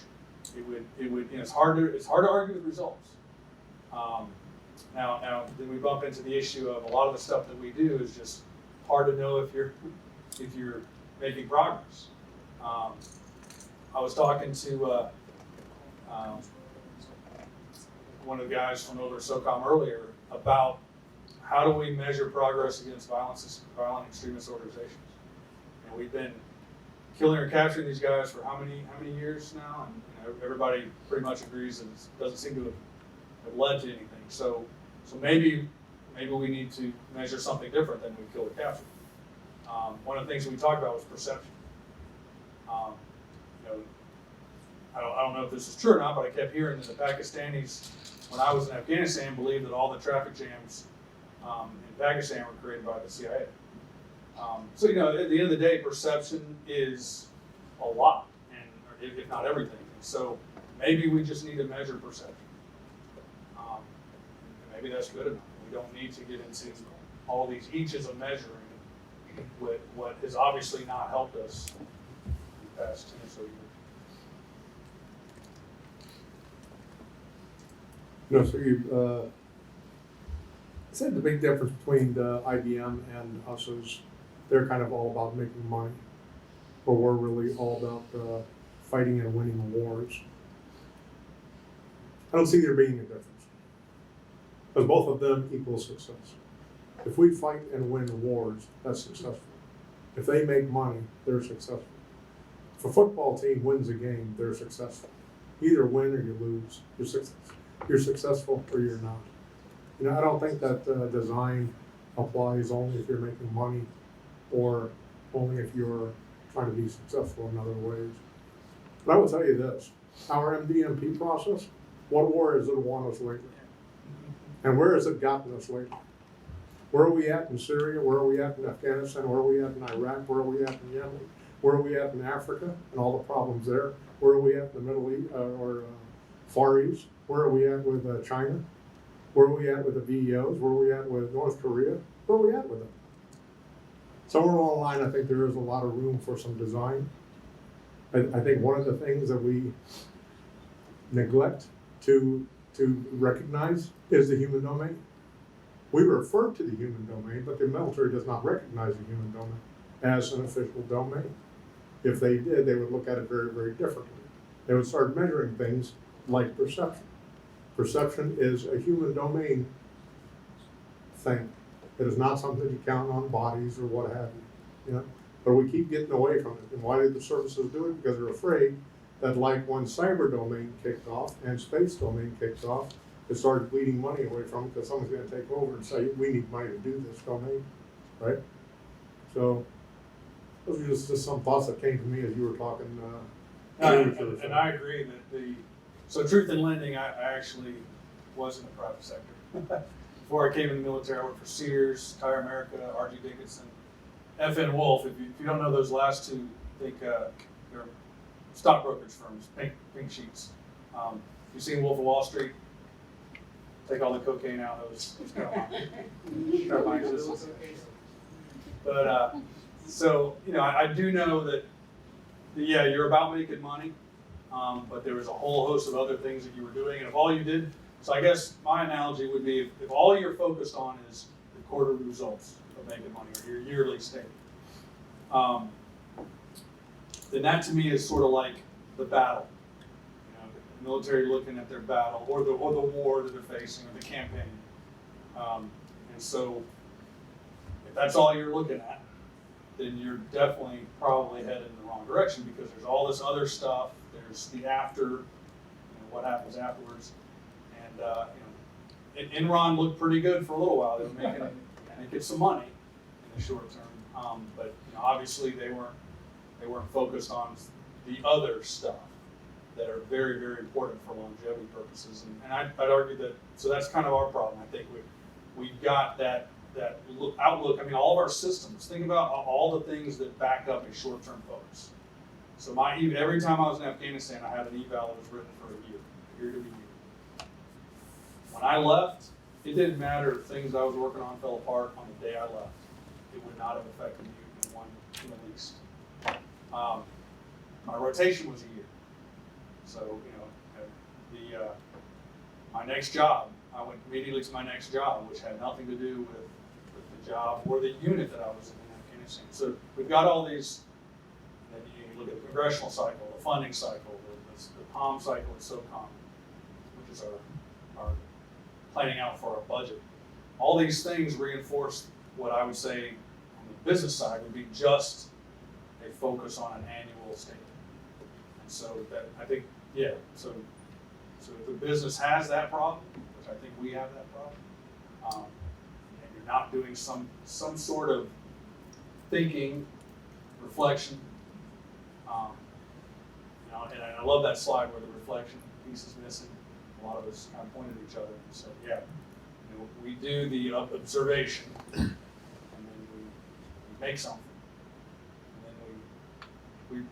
It would it's hard to argue with results. Now then we bump into the issue of a lot of the stuff that we do is just hard to know if you're making progress. I was talking to one of the guys from over at SOCOM earlier about how do we measure progress against violent extremist organizations. And we've been killing or capturing these guys for how many years now, and everybody pretty much agrees that it doesn't seem to have led to anything. So maybe we need to measure something different than we kill or capture. One of the things we talked about was perception. I don't know if this is true or not, but I kept hearing that the Pakistanis, when I was in Afghanistan, believed that all the traffic jams in Pakistan were created by the CIA. So at the end of the day, perception is a lot, and if not everything. So maybe we just need to measure perception. And maybe that's good enough. We don't need to get into all these inches of measuring with what has obviously not helped us in the past 10 or so years. So you said the big difference between the IBM and us is they're kind of all about making money, but we're really all about fighting and winning wars. I don't see there being a difference, because both of them equal success. If we fight and win wars, that's successful. If they make money, they're successful. If a football team wins a game, they're successful. You either win or you lose. You're successful or you're not. I don't think that design applies only if you're making money or only if you're trying to be successful in other ways. But I will tell you this, our MDMP process, what war has it won us lately? And where has it gotten us lately? Where are we at in Syria? Where are we at in Afghanistan? Where are we at in Iraq? Where are we at in Yemen? Where are we at in Africa and all the problems there? Where are we at in the Middle East Far East? Where are we at with China? Where are we at with the VEOs? Where are we at with North Korea? Where are we at with them? Somewhere along the line, I think there is a lot of room for some design. I think one of the things that we neglect to recognize is the human domain. We refer to the human domain, but the military does not recognize the human domain as an official domain. If they did, they would look at it very, very differently. They would start measuring things like perception. Perception is a human domain thing. It is not something you count on bodies or what have you, you know? But we keep getting away from it. And why did the services do it? Because they're afraid that like when cyber domain kicked off and space domain kicks off, it started bleeding money away from it because someone's going to take over and say, we need money to do this domain, right? So those are just some thoughts that came to me as you were talking. And I agree that so truth in lending, I actually was in the private sector. Before I came in the military, I worked for Sears, Tire America, R.G. Dickinson, FN Wolf. If you don't know those last two, think they're stock brokerage firms, pink sheets. You've seen Wolf of Wall Street, take all the cocaine out of those kind of line systems. But so, you know, I do know that, yeah, you're about making money, but there was a whole host of other things that you were doing, and if all you did, so I guess my analogy would be if all you're focused on is the quarterly results of making money or your yearly statement, then that to me is sort of like the battle. You know, the military looking at their battle or the war that they're facing or the campaign. And so if that's all you're looking at, then you're definitely probably headed in the wrong direction because there's all this other stuff. There's the after, you know, what happens afterwards. And Enron looked pretty good for a little while. They were making some money in the short term, but you know, obviously they weren't focused on the other stuff that are very, very important for longevity purposes. And I'd argue that so that's kind of our problem. I think we've got that outlook. I mean, all of our systems. Think about all the things that back up a short-term focus. So every time I was in Afghanistan, I had an eval that was written for a year to be. When I left, it didn't matter if things I was working on fell apart on the day I left. It would not have affected you in the least. My rotation was a year. So, you know, my next job, I went immediately to my next job, which had nothing to do with the job or the unit that I was in Afghanistan. So we've got all these, and then you look at the congressional cycle, the funding cycle, the POM cycle at SOCOM, which is our planning out for our budget. All these things reinforce what I would say on the business side would be just a focus on an annual statement. And so that I think, yeah, so if the business has that problem, which I think we have that problem, and you're not doing some sort of thinking, reflection, you know, and I love that slide where the reflection piece is missing. A lot of us kind of pointed at each other and said, yeah, you know, we do the observation, and then we make something, and then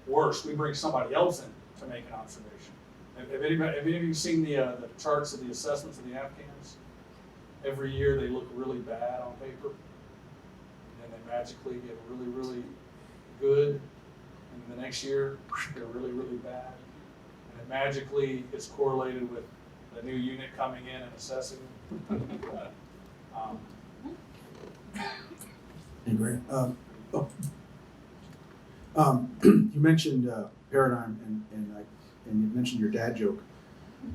we bring somebody else in to make an observation. Have any of you seen the charts of the assessments of the Afghans? Every year they look really bad on paper, and then they magically get really, really good, and the next year they're really, really bad, and it magically is correlated with the new unit coming in and assessing. Hey, Grant. You mentioned paradigm, and you mentioned your dad joke.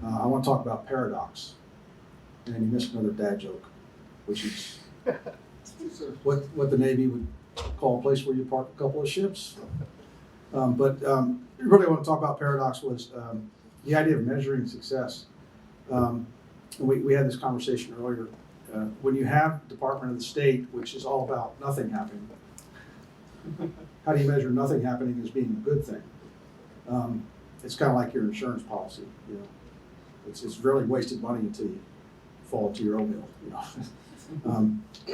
I want to talk about paradox, and then you missed another dad joke, which is what the Navy would call a place where you park a couple of ships. But really, I want to talk about paradox was the idea of measuring success. We had this conversation earlier. When you have Department of the State, which is all about nothing happening, how do you measure nothing happening as being a good thing? It's kind of like your insurance policy. You know, it's really wasted money until you fall into your own mill. You know,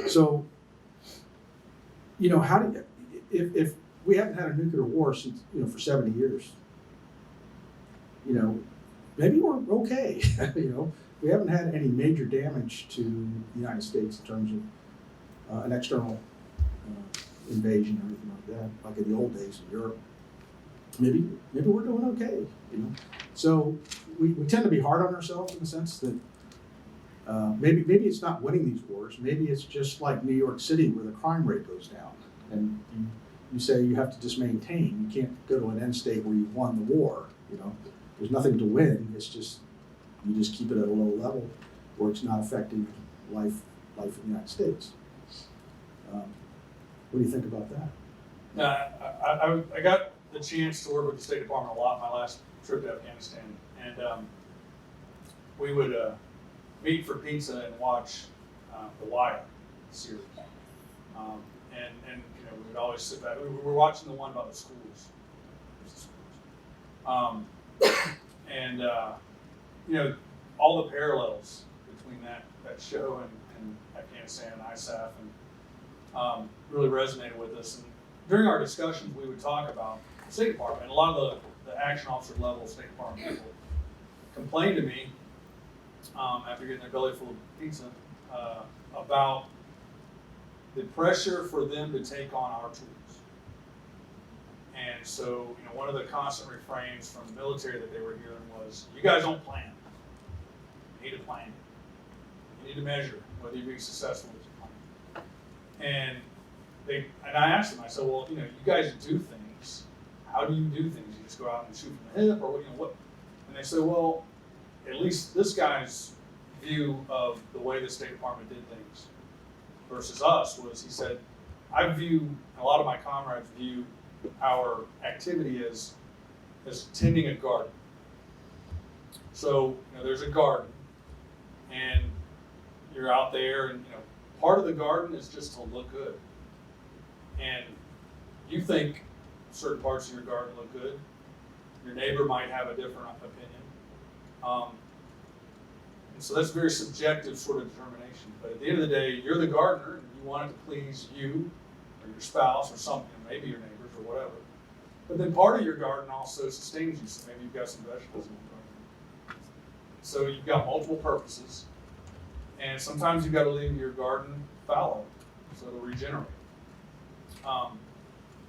So, you know, how do you, if we haven't had a nuclear war since, you know, for 70 years, you know, maybe we're okay. You know, we haven't had any major damage to the United States in terms of an external invasion or anything like that, like in the old days in Europe. Maybe we're doing okay, you know. So we tend to be hard on ourselves in the sense that maybe it's not winning these wars. Maybe it's just like New York City where the crime rate goes down, and you say you have to just maintain. You can't go to an end state where you've won the war. You know, there's nothing to win. It's just you just keep it at a low level where it's not affecting life in the United States. What do you think about that? I got the chance to work with the State Department a lot my last trip to Afghanistan, and we would meet for pizza and watch the Wire series, and you know we would always sit back. We were watching the one about the schools, and you know all the parallels between that show and Afghanistan and ISAF, and really resonated with us. And during our discussions, we would talk about the State Department, and a lot of the action officer level State Department people complained to me after getting their belly full of pizza about the pressure for them to take on our tools. And so, you know, one of the constant refrains from the military that they were hearing was, "You guys don't plan. You need to plan. You need to measure whether you're being successful with your plan." And I asked them, I said, "Well, you know, you guys do things. How do you do things? You just go out and shoot from the hip, or what? You know, what?" And they said, "Well, at least this guy's view of the way the State Department did things versus us was," he said, "I view, and a lot of my comrades view our activity as tending a garden. So, you know, there's a garden, and you're out there, and you know, part of the garden is just to look good. And you think certain parts of your garden look good. Your neighbor might have a different opinion. And so that's a very subjective sort of determination. But at the end of the day, you're the gardener, and you want it to please you or your spouse or something, maybe your neighbors or whatever. But then part of your garden also sustains you. So maybe you've got some vegetables in your garden. So you've got multiple purposes. And sometimes you've got to leave your garden fallow so it'll regenerate.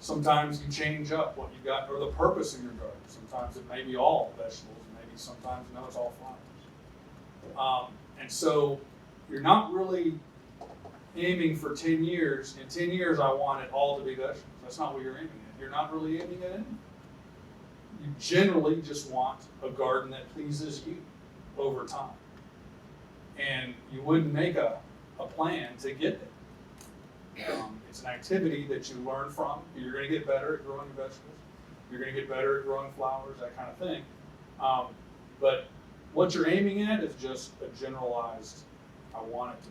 Sometimes you change up what you got or the purpose of your garden. Sometimes it may be all vegetables, maybe sometimes no, it's all flowers. And so you're not really aiming for 10 years. In 10 years, I want it all to be vegetables. That's not what you're aiming at. You're not really aiming at anything. You generally just want a garden that pleases you over time. And you wouldn't make a plan to get there. It's an activity that you learn from. You're going to get better at growing vegetables. You're going to get better at growing flowers, that kind of thing. But what you're aiming at is just a generalized, I want it to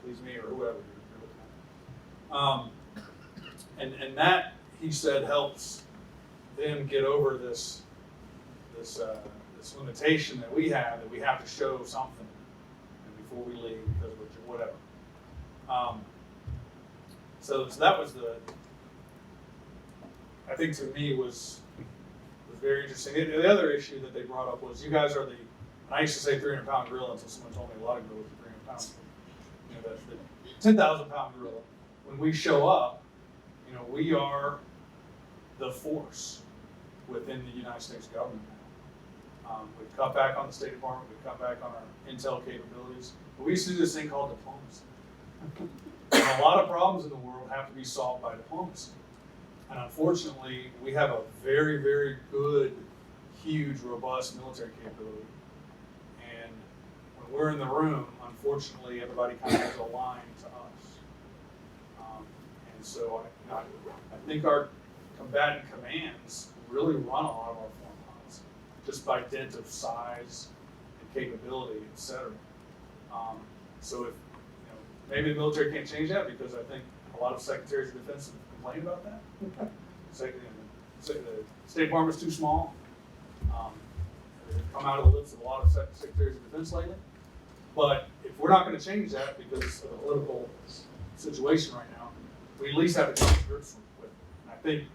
please me or whoever you're looking at. And that, he said, helps them get over this limitation that we have to show something before we leave because we're whatever. So that was I think to me was very interesting. The other issue that they brought up was you guys are and I used to say 300-pound gorilla until someone told me a lot of gorillas are 300 pounds. You know, that's the 10,000-pound gorilla. When we show up, you know, we are the force within the United States government now. We've cut back on the State Department, we've cut back on our intel capabilities. But we used to do this thing called diplomacy. And a lot of problems in the world have to be solved by diplomacy. And unfortunately, we have a very, very good, huge, robust military capability. And when we're in the room, unfortunately, everybody kind of has a line to us. And so I think our combatant commands really run a lot of our foreign policy, just by dint of size and capability, et cetera. So if maybe the military can't change that because I think a lot of secretaries of defense have complained about that. The State Department's too small. They've come out of the lips of a lot of secretaries of defense lately. But if we're not gonna change that because of the political situation right now, we at least have to come to grips with it. And I think,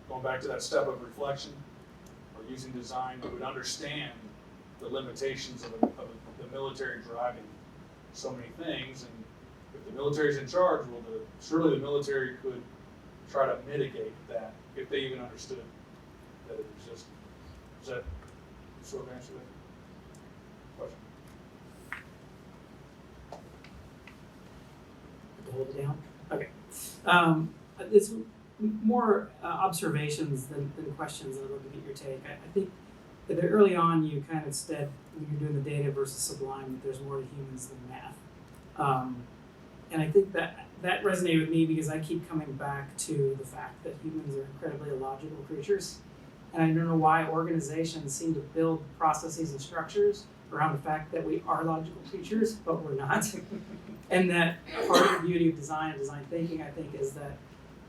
going back to that step of reflection, or using design, we would understand the limitations of the military driving so many things. And if the military's in charge, well, surely the military could try to mitigate that if they even understood that it existed. Is that sort of answer that question? Hold it down. Okay. It's more observations than questions, and I'd love to get your take. I think that early on you kind of said when you're doing the data versus Sublime that there's more to humans than math, and I think that resonated with me because I keep coming back to the fact that humans are incredibly illogical creatures, and I don't know why organizations seem to build processes and structures around the fact that we are logical creatures, but we're not. And that part of the beauty of design and design thinking, I think, is that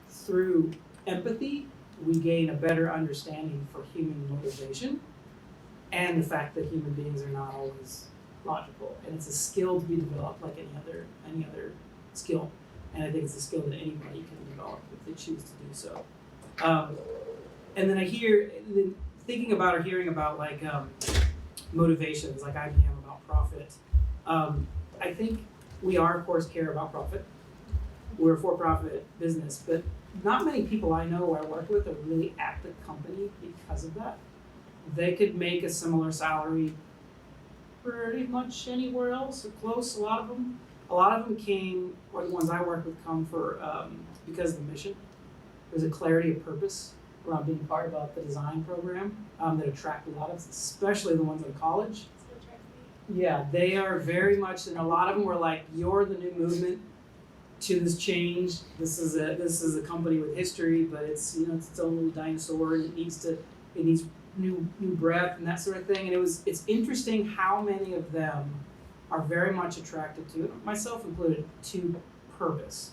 through empathy, we gain a better understanding for human motivation and the fact that human beings are not always logical. And it's a skill to be developed like any other skill. And I think it's a skill that anybody can develop if they choose to do so. And then thinking about or hearing about like motivations, like IBM about profit. I think we are, of course, care about profit. We're a for-profit business, but not many people I know or I work with are really at the company because of that. They could make a similar salary pretty much anywhere else or close. A lot of them came, or the ones I work with come for because of the mission. There's a clarity of purpose around being part of the design program that attract a lot of, especially the ones in college. Yeah, they are very much, and a lot of them were like, "You're the new movement to this change. This is a company with history, but it's it's its own little dinosaur, and it needs new breath and that sort of thing." And it's interesting how many of them are very much attracted to, myself included, to purpose,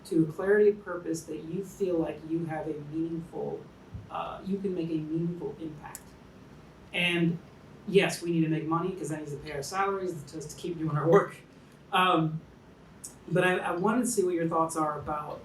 to a clarity of purpose that you feel like you have a meaningful, you can make a meaningful impact. And yes, we need to make money because that needs to pay our salaries just to keep doing our work. But I wanted to see what your thoughts are about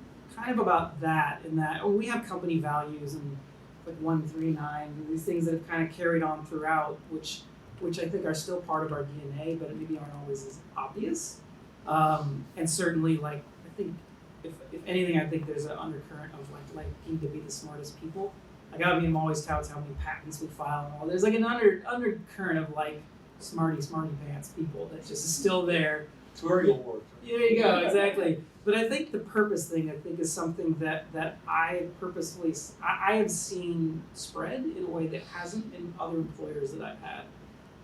that, in that we have company values and like 139, these things that have kind of carried on throughout, which I think are still part of our DNA, but maybe aren't always as obvious. And certainly, like, I think if anything, I think there's an undercurrent of like liking to be the smartest people. Like IBM always touts how many patents we file and all. There's like an undercurrent of like smarty pants people that just is still there. Turing Award. Yeah, there you go, exactly. But I think the purpose thing, is something that I purposefully, I have seen spread in a way that hasn't in other employers that I've had.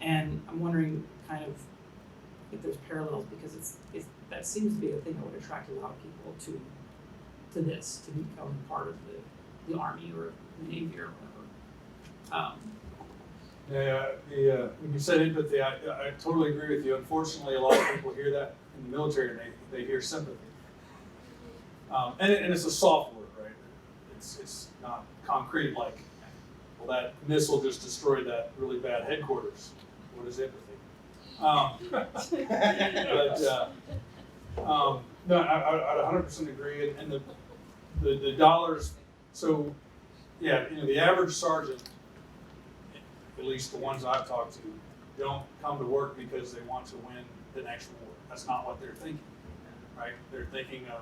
And I'm wondering kind of if there's parallels, because it's that seems to be a thing that would attract a lot of people to this, to become part of the Army or the Navy or whatever. When you said empathy, I totally agree with you. Unfortunately, a lot of people hear that in the military and they hear sympathy. And it's a soft word, right? It's not concrete like, well, that missile just destroyed that really bad headquarters. What is empathy? No, I 100% agree. And the dollars, so yeah, the average sergeant, at least the ones I've talked to, don't come to work because they want to win the next war. That's not what they're thinking, right? They're thinking of,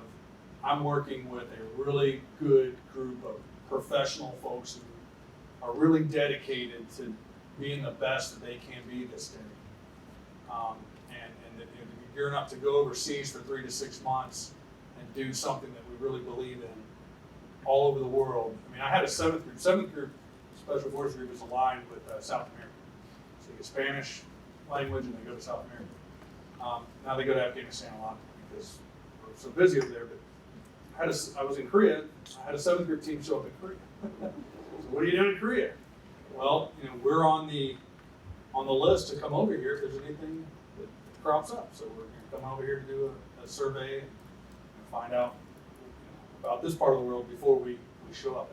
I'm working with a really good group of professional folks who are really dedicated to being the best that they can be this day. And gearing up to go overseas for 3 to 6 months and do something that we really believe in all over the world. I mean, I had a 7th group Special Forces group is aligned with South America. So they get Spanish language and they go to South America. Now they go to Afghanistan a lot because we're so busy over there. But I was in Korea. I had a 7th group team show up in Korea. So what are you doing in Korea? Well, we're on the list to come over here if there's anything that crops up. So we're going to come over here to do a survey and find out about this part of the world before we show up.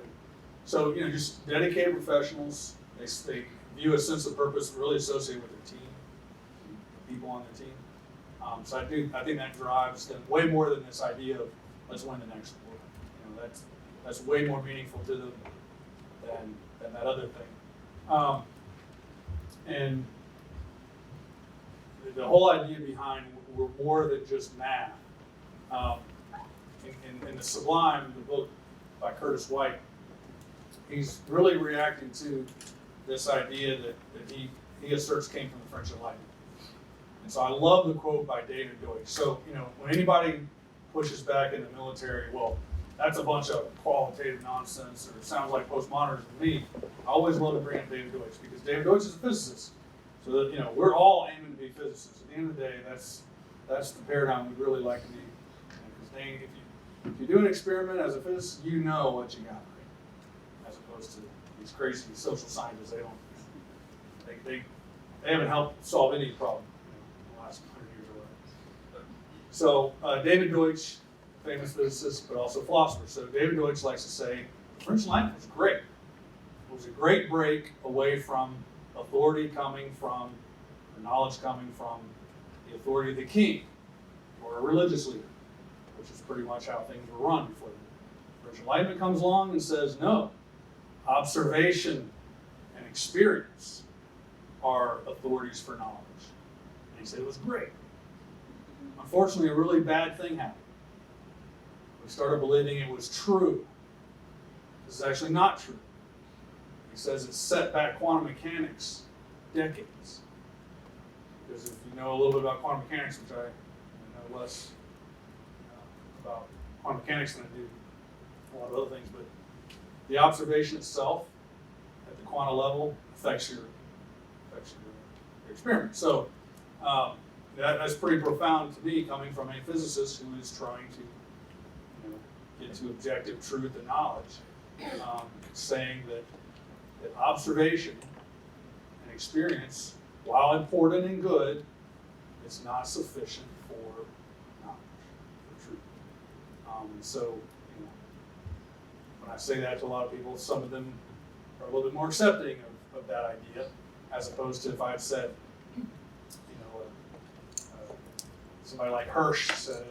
So, just dedicated professionals, they view a sense of purpose really associated with their team. people on their team. So I think that drives them way more than this idea of let's win the next war. You know, that's way more meaningful to them than that other thing. And the whole idea behind we're more than just math. In the Sublime, the book by Curtis White, he's really reacting to this idea that he asserts came from the French Enlightenment. And so I love the quote by David Deutsch. So, you know, when anybody pushes back in the military, well, that's a bunch of qualitative nonsense or it sounds like postmodernism to me. I always love to bring up David Deutsch because David Deutsch is a physicist. So that, you know, we're all aiming to be physicists. At the end of the day, that's the paradigm we'd really like to be. Because if you do an experiment as a physicist, you know what you got, right? As opposed to these crazy social scientists, they haven't helped solve any problem in the last 100 years or whatever. So David Deutsch, famous physicist, but also philosopher. So David Deutsch likes to say, the French Enlightenment was great. It was a great break away from authority coming from, or knowledge coming from the authority of the king or a religious leader, which is pretty much how things were run before the French Enlightenment comes along and says, no, observation and experience are authorities for knowledge. And he said it was great. Unfortunately, a really bad thing happened. We started believing it was true. This is actually not true. He says it set back quantum mechanics decades. Because if you know a little bit about quantum mechanics, which I know less about quantum mechanics than I do a lot of other things, but the observation itself at the quantum level affects your experiment. So that's pretty profound to me, coming from a physicist who is trying to get to objective truth and knowledge, saying that observation and experience, while important and good, is not sufficient for knowledge, for truth. And so, when I say that to a lot of people, some of them are a little bit more accepting of that idea, as opposed to if I had said, somebody like Hirsch said it,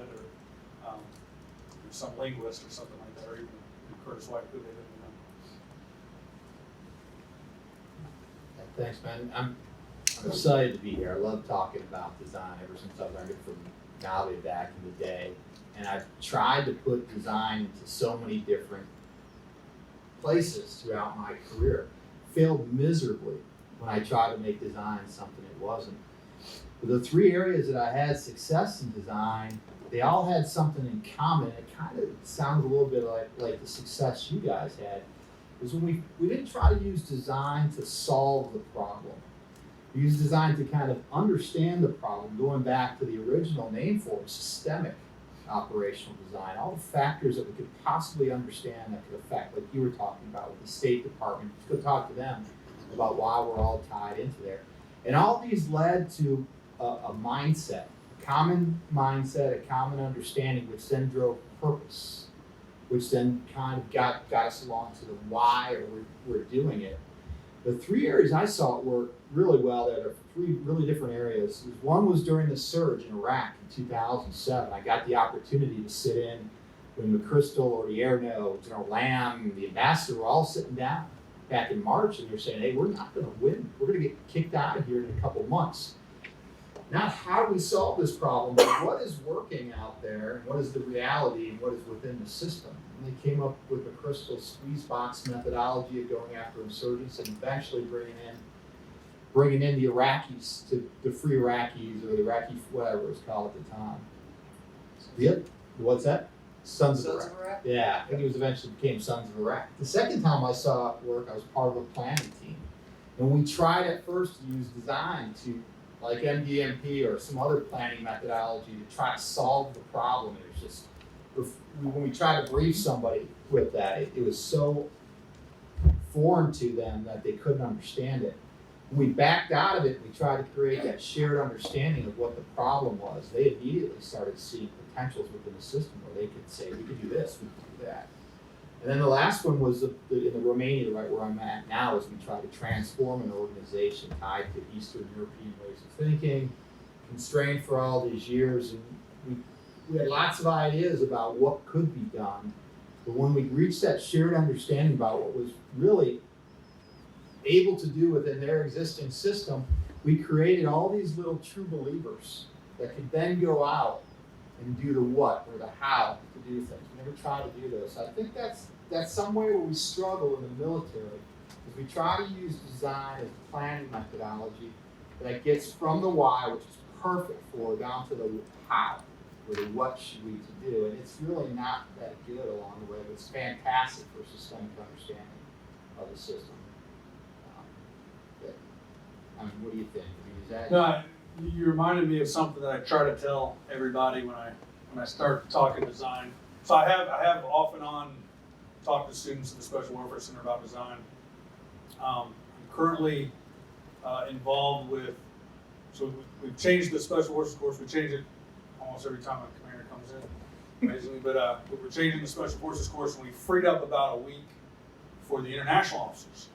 or some linguist or something like that, or even Curtis White, who they didn't know. Thanks, man. I'm excited to be here. I love talking about design ever since I learned it from Navi back in the day. And I've tried to put design into so many different places throughout my career. Failed miserably when I tried to make design something it wasn't. But the three areas that I had success in design, they all had something in common. It kind of sounds a little bit like the success you guys had. Is when we didn't try to use design to solve the problem. We used design to kind of understand the problem, going back to the original name for it, systemic operational design, all the factors that we could possibly understand that could affect, like you were talking about with the State Department. You could talk to them about why we're all tied into there. And all these led to a mindset, a common mindset, a common understanding, which then drove purpose, which then kind of got us along to the why we're doing it. The three areas I saw it work really well that are three really different areas. One was during the surge in Iraq in 2007. I got the opportunity to sit in when McChrystal, Odierno, General Lamb, the ambassador were all sitting down back in March, and they're saying, hey, we're not going to win. We're going to get kicked out of here in a couple of months. Not how do we solve this problem, but what is working out there, and what is the reality, and what is within the system. And they came up with McChrystal's squeeze box methodology of going after insurgents and eventually bringing in the Iraqis, to the free Iraqis, or the Iraqi, whatever it was called at the time. Yep. What's that? Sons of Iraq. Yeah, I think it was eventually became Sons of Iraq. The second time I saw it work, I was part of a planning team. And we tried at first to use design to, like MDMP or some other planning methodology, to try to solve the problem. It was just, when we tried to brief somebody with that, it was so foreign to them that they couldn't understand it. When we backed out of it, we tried to create that shared understanding of what the problem was. They immediately started seeing potentials within the system where they could say, we could do this, we could do that. And then the last one was in the Romania, right where I'm at now, is we try to transform an organization tied to Eastern European ways of thinking, constrained for all these years, and we had lots of ideas about what could be done. But when we reached that shared understanding about what was really able to do within their existing system, we created all these little true believers that could then go out and do the what or the how to do things. We never try to do those. So I think that's some way where we struggle in the military, is we try to use design as a planning methodology that gets from the why, which is perfect for, down to the how, or the what should we to do. And it's really not that good along the way, but it's fantastic for systemic understanding of the system. What do you think? I mean, is that? No, you reminded me of something that I try to tell everybody when I start talking design. So I have off and on talked to students at the Special Warfare Center about design. I'm currently involved with, so we've changed the Special Forces course. We change it almost every time a commander comes in, amazingly. But we're changing the Special Forces course, and we freed up about a week for the international officers.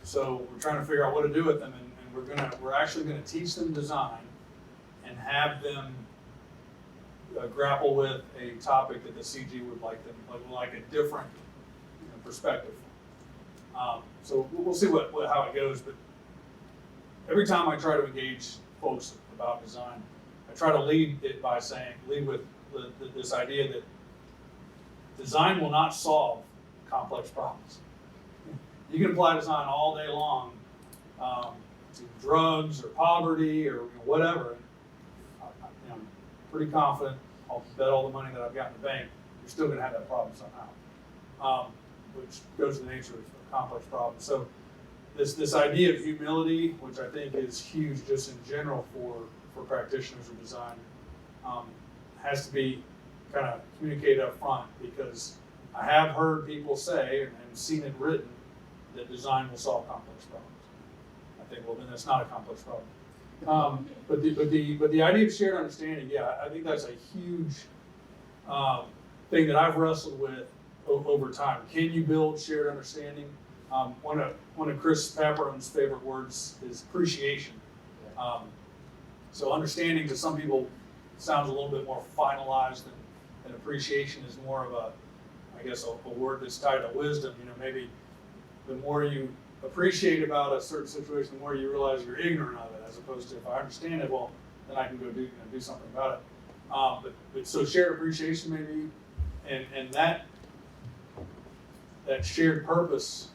So we're trying to figure out what to do with them, and we're actually gonna teach them design and have them grapple with a topic that the CG would like a different perspective. So we'll see how it goes. But every time I try to engage folks about design, I try to lead with this idea that design will not solve complex problems. You can apply design all day long to drugs or poverty or whatever. I'm pretty confident. I'll bet all the money that I've got in the bank, you're still going to have that problem somehow, which goes to the nature of complex problems. So this idea of humility, which I think is huge just in general for practitioners of design, has to be kind of communicated up front, because I have heard people say and seen it written that design will solve complex problems. I think, well, then that's not a complex problem. But the idea of shared understanding, yeah, I think that's a huge thing that I've wrestled with over time. Can you build shared understanding? One of Chris Papperon's favorite words is appreciation. So understanding to some people sounds a little bit more finalized, and appreciation is more of a word that's tied to wisdom. Maybe the more you appreciate about a certain situation, the more you realize you're ignorant of it, as opposed to, if I understand it, well, then I can go do something about it. But so shared appreciation maybe, and that shared purpose.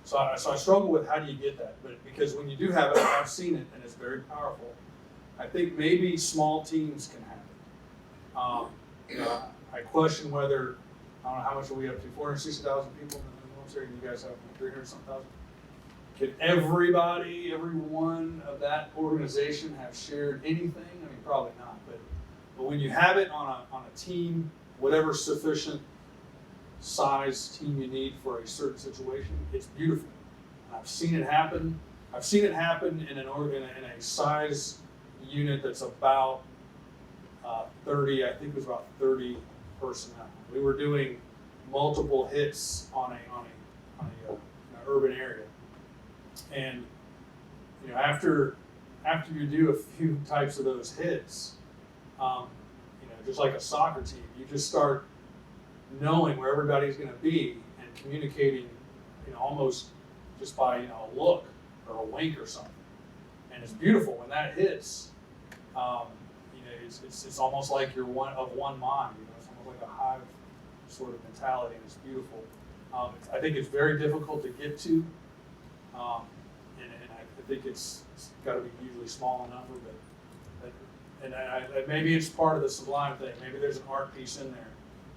So I struggle with how do you get that, but because when you do have it, I've seen it, and it's very powerful. I think maybe small teams can have it. I question whether, I don't know, how much are we up to? 460,000 people in the military, and you guys have 300-something thousand. Can every one of that organization have shared anything? I mean, probably not. But when you have it on a team, whatever sufficient size team you need for a certain situation, it's beautiful. And I've seen it happen. I've seen it happen in a size unit that's about 30. I think it was about 30 personnel. We were doing multiple hits on an urban area, and after you do a few types of those hits, just like a soccer team, you just start knowing where everybody's going to be and communicating, almost just by a look or a wink or something. And it's beautiful when that hits. It's almost like you're one mind. It's almost like a hive sort of mentality, and it's beautiful. I think it's very difficult to get to, and I think it's got to be usually small in number. But maybe it's part of the Sublime thing. Maybe there's an art piece in there.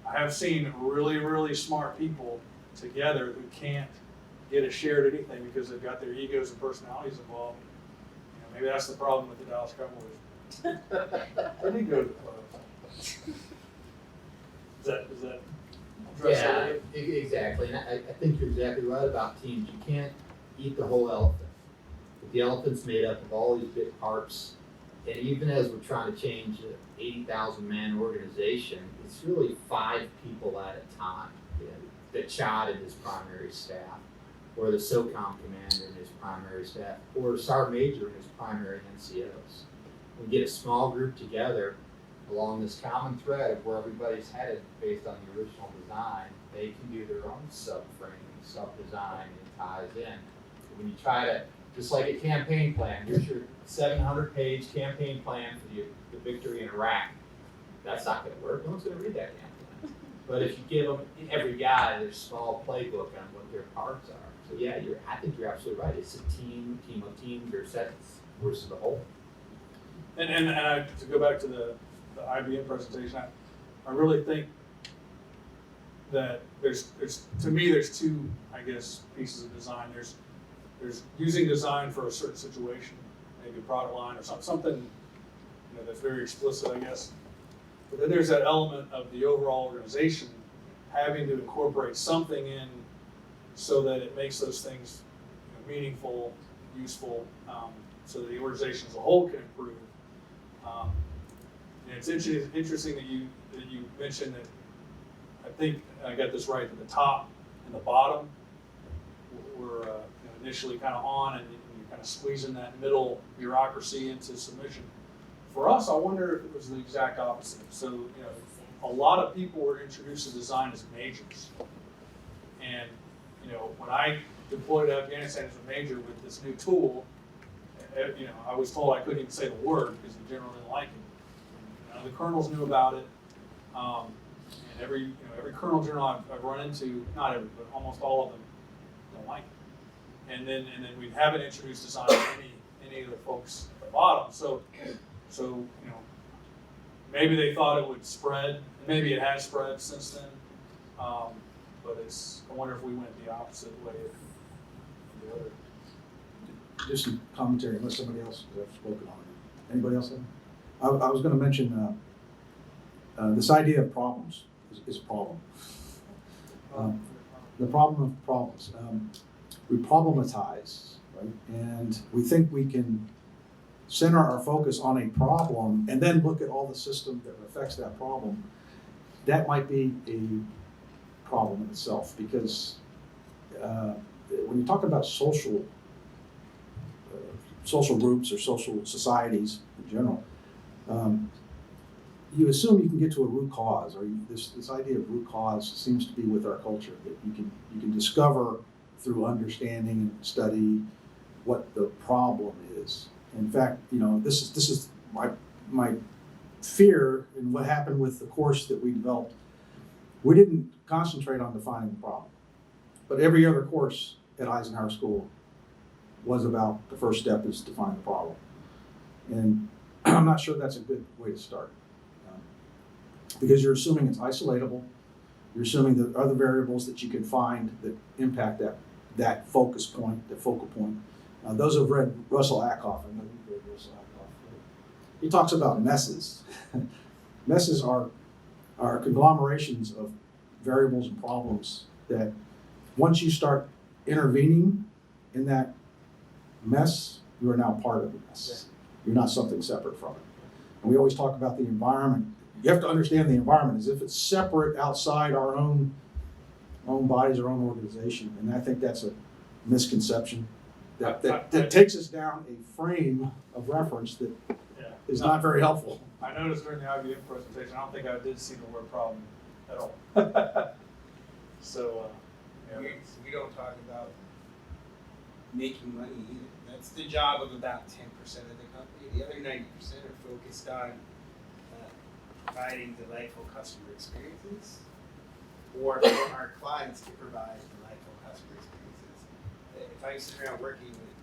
I have seen really, really smart people together who can't get a shared anything because they've got their egos and personalities involved. Maybe that's the problem with the Dallas Cowboys. They did go to the clubs. Does that address that? Yeah, exactly. And I think you're exactly right about teams. You can't eat the whole elephant. But the elephant's made up of all these big parts. And even as we're trying to change an 80,000 man organization, it's really 5 people at a time. The Chad and his primary staff, or the SOCOM commander and his primary staff, or sergeant major and his primary NCOs. We get a small group together along this common thread of where everybody's headed based on the original design. They can do their own sub-framing, sub-design, and ties in. When you try to, just like a campaign plan, here's your 700-page campaign plan for the victory in Iraq. That's not going to work. No one's going to read that campaign plan. But if you give them, every guy, their small playbook on what their parts are. So yeah, I think you're absolutely right. It's a team of teams or sets versus the whole. And to go back to the IBM presentation, I really think that there's to me there's two, I guess, pieces of design. There's using design for a certain situation, maybe a product line or something that's very explicit, I guess. But then there's that element of the overall organization having to incorporate something in so that it makes those things meaningful, useful, so that the organization as a whole can improve. And it's interesting that you mentioned that. I think I got this right. That the top and the bottom were initially kind of on, and you're kind of squeezing that middle bureaucracy into submission. For us, I wonder if it was the exact opposite. So a lot of people were introduced to design as majors, and when I deployed to Afghanistan as a major with this new tool, I was told I couldn't even say the word because the general didn't like it. The colonels knew about it, and every colonel general I've run into, not every, but almost all of them don't like it. And then we'd have it introduced design to any of the folks at the bottom. So maybe they thought it would spread, and maybe it has spread since then. But I wonder if we went the opposite way of the other. Just some commentary, unless somebody else has spoken on it. Anybody else have? I was going to mention this idea of problems is a problem. The problem of problems. We problematize, right? And we think we can center our focus on a problem and then look at all the system that affects that problem. That might be a problem in itself, because when you talk about social groups or social societies in general, you assume you can get to a root cause, or this idea of root cause seems to be with our culture, that you can discover through understanding and study what the problem is. In fact, this is my fear in what happened with the course that we developed. We didn't concentrate on defining the problem, but every other course at Eisenhower School was about the first step is define the problem. And I'm not sure that's a good way to start, because you're assuming it's isolatable. You're assuming the other variables that you can find that impact that focus point, the focal point. Those who've read Russell Ackoff, I know you've read Russell Ackoff. He talks about messes. Messes are conglomerations of variables and problems that once you start intervening in that mess, you are now part of the mess. You're not something separate from it. And we always talk about the environment. You have to understand the environment as if it's separate outside our own bodies, our own organization. And I think that's a misconception that takes us down a frame of reference that is not very helpful. I noticed during the IBM presentation, I don't think I did see the word problem at all. So, we don't talk about making money either. That's the job of about 10% of the company. The other 90% are focused on providing delightful customer experiences, or for our clients to provide delightful customer experiences. If I sit around working with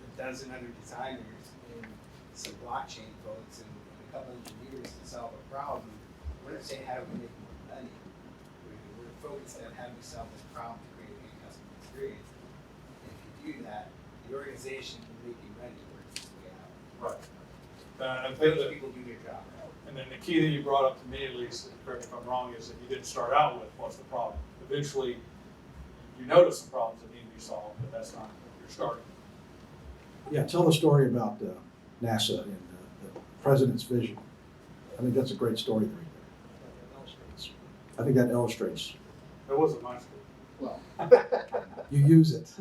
a dozen other designers and some blockchain folks and a couple engineers to solve a problem, we're not saying how do we make more money. We're focused on how do we solve this problem to create a customer experience. And if you do that, the organization making money works its way out. right. Those people do their job right. And then the key that you brought up to me, at least, correct me if I'm wrong, is that you didn't start out with what's the problem. Eventually, you notice some problems that need to be solved, but that's not where you're starting. Yeah, tell the story about NASA and the president's vision. I think that's a great story right there. I think that illustrates. That wasn't my story. Well, you use it.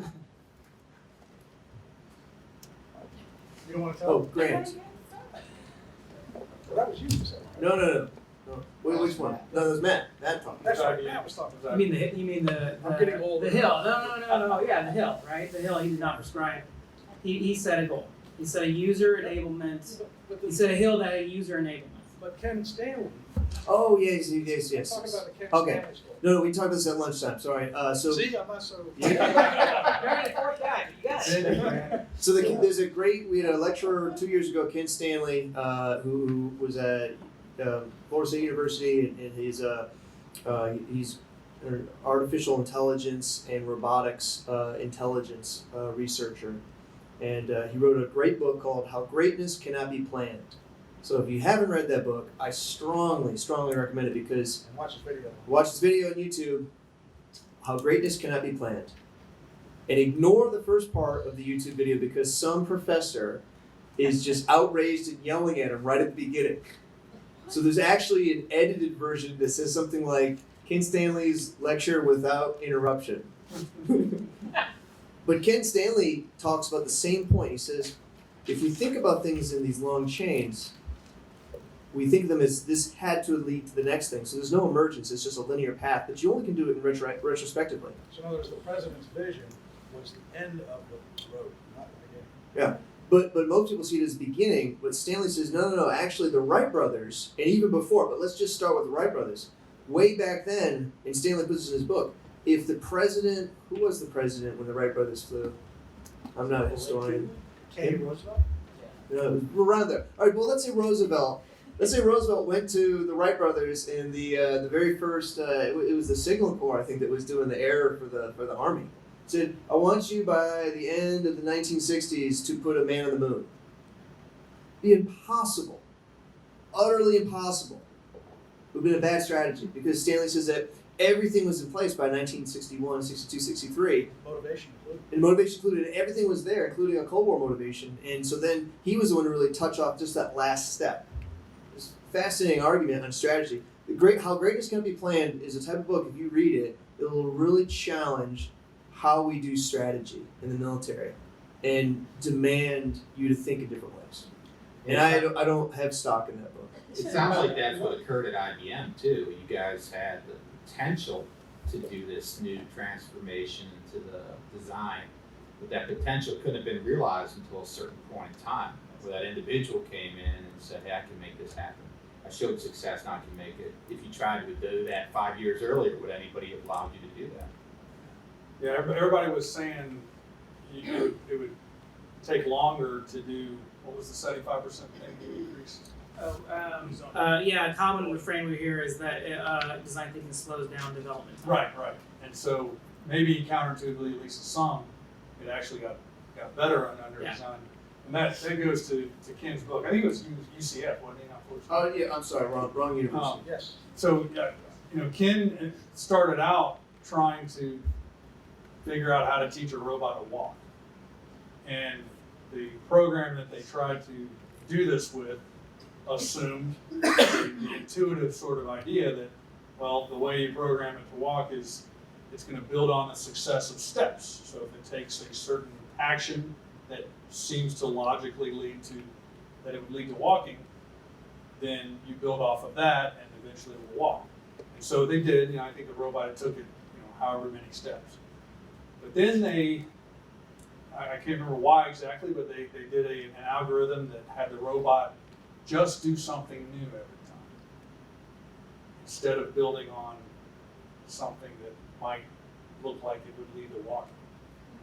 You don't wanna tell? Oh, Grant. Well, that was you who said it. No. Wait, which one? No, that was Matt. Matt talked. That's right, Matt was talking about. You mean the I'm getting older. the hill? No. Yeah, the hill, right? The hill. He did not prescribe. He set a goal. He set a user enablement. He set a hill that had user enablement. But Ken Stanley, Oh, yes. talking about the Ken Okay. Stanley story. No, we talked about this at lunchtime. Sorry. See, I'm not so. You're the fourth guy. You got it. So there's a great, we had a lecturer 2 years ago, Ken Stanley, who was at Florida State University, and he's an artificial intelligence and robotics intelligence researcher. And he wrote a great book called How Greatness Cannot Be Planned. So if you haven't read that book, I strongly recommend it, because And watch this video. watch this video on YouTube, How Greatness Cannot Be Planned. And ignore the first part of the YouTube video, because some professor is just outraged and yelling at him right at the beginning. So there's actually an edited version that says something like, Ken Stanley's lecture without interruption. But Ken Stanley talks about the same point. He says, if we think about things in these long chains, we think of them as this had to lead to the next thing. So there's no emergence, it's just a linear path, but you only can do it in retrospectively. So in other words, the president's vision was the end of the road, not the beginning. But most people see it as the beginning, but Stanley says, no, actually the Wright brothers, and even before, but let's just start with the Wright brothers. Way back then, and Stanley puts this in his book, if the president, who was the president when the Wright brothers flew? I'm not a historian. Teddy Roosevelt? No, we're around there. All right, well, let's say Roosevelt went to the Wright brothers in the very first, it was the Signal Corps, I think, that was doing the air for the Army. Said, I want you by the end of the 1960s to put a man on the moon. Be impossible. Utterly impossible. It would have been a bad strategy, because Stanley says that everything was in place by 1961, 62, 63. Motivation included. And motivation included, and everything was there, including a Cold War motivation. And so then he was the one to really touch off just that last step. It's a fascinating argument on strategy. How Greatness Can Be Planned is a type of book, if you read it, it will really challenge how we do strategy in the military and demand you to think in different ways. And I don't have stock in that book. It sounds like that's what occurred at IBM too. You guys had the potential to do this new transformation into the design, but that potential couldn't have been realized until a certain point in time, where that individual came in and said, hey, I can make this happen. I showed success, now I can make it. If you tried to do that 5 years earlier, would anybody have allowed you to do that? Yeah, everybody was saying it would take longer to do, what was the 75% increase? Yeah, a common refrain we hear is that design thinking slows down development time. Right. And so maybe counterintuitively, at least to some, it actually got better under design. And that goes to Ken's book. I think it was UCF, wasn't he? Not Florida State. Oh yeah, I'm sorry, wrong university. Yes. So, Ken started out trying to figure out how to teach a robot to walk. And the program that they tried to do this with assumed the intuitive sort of idea that, well, the way you program it to walk is it's going to build on the successive steps. So if it takes a certain action that seems to logically that it would lead to walking, then you build off of that and eventually it will walk. And so they did, I think the robot took it, however many steps. But then I can't remember why exactly, but they did an algorithm that had the robot just do something new every time, instead of building on something that might look like it would lead to walking.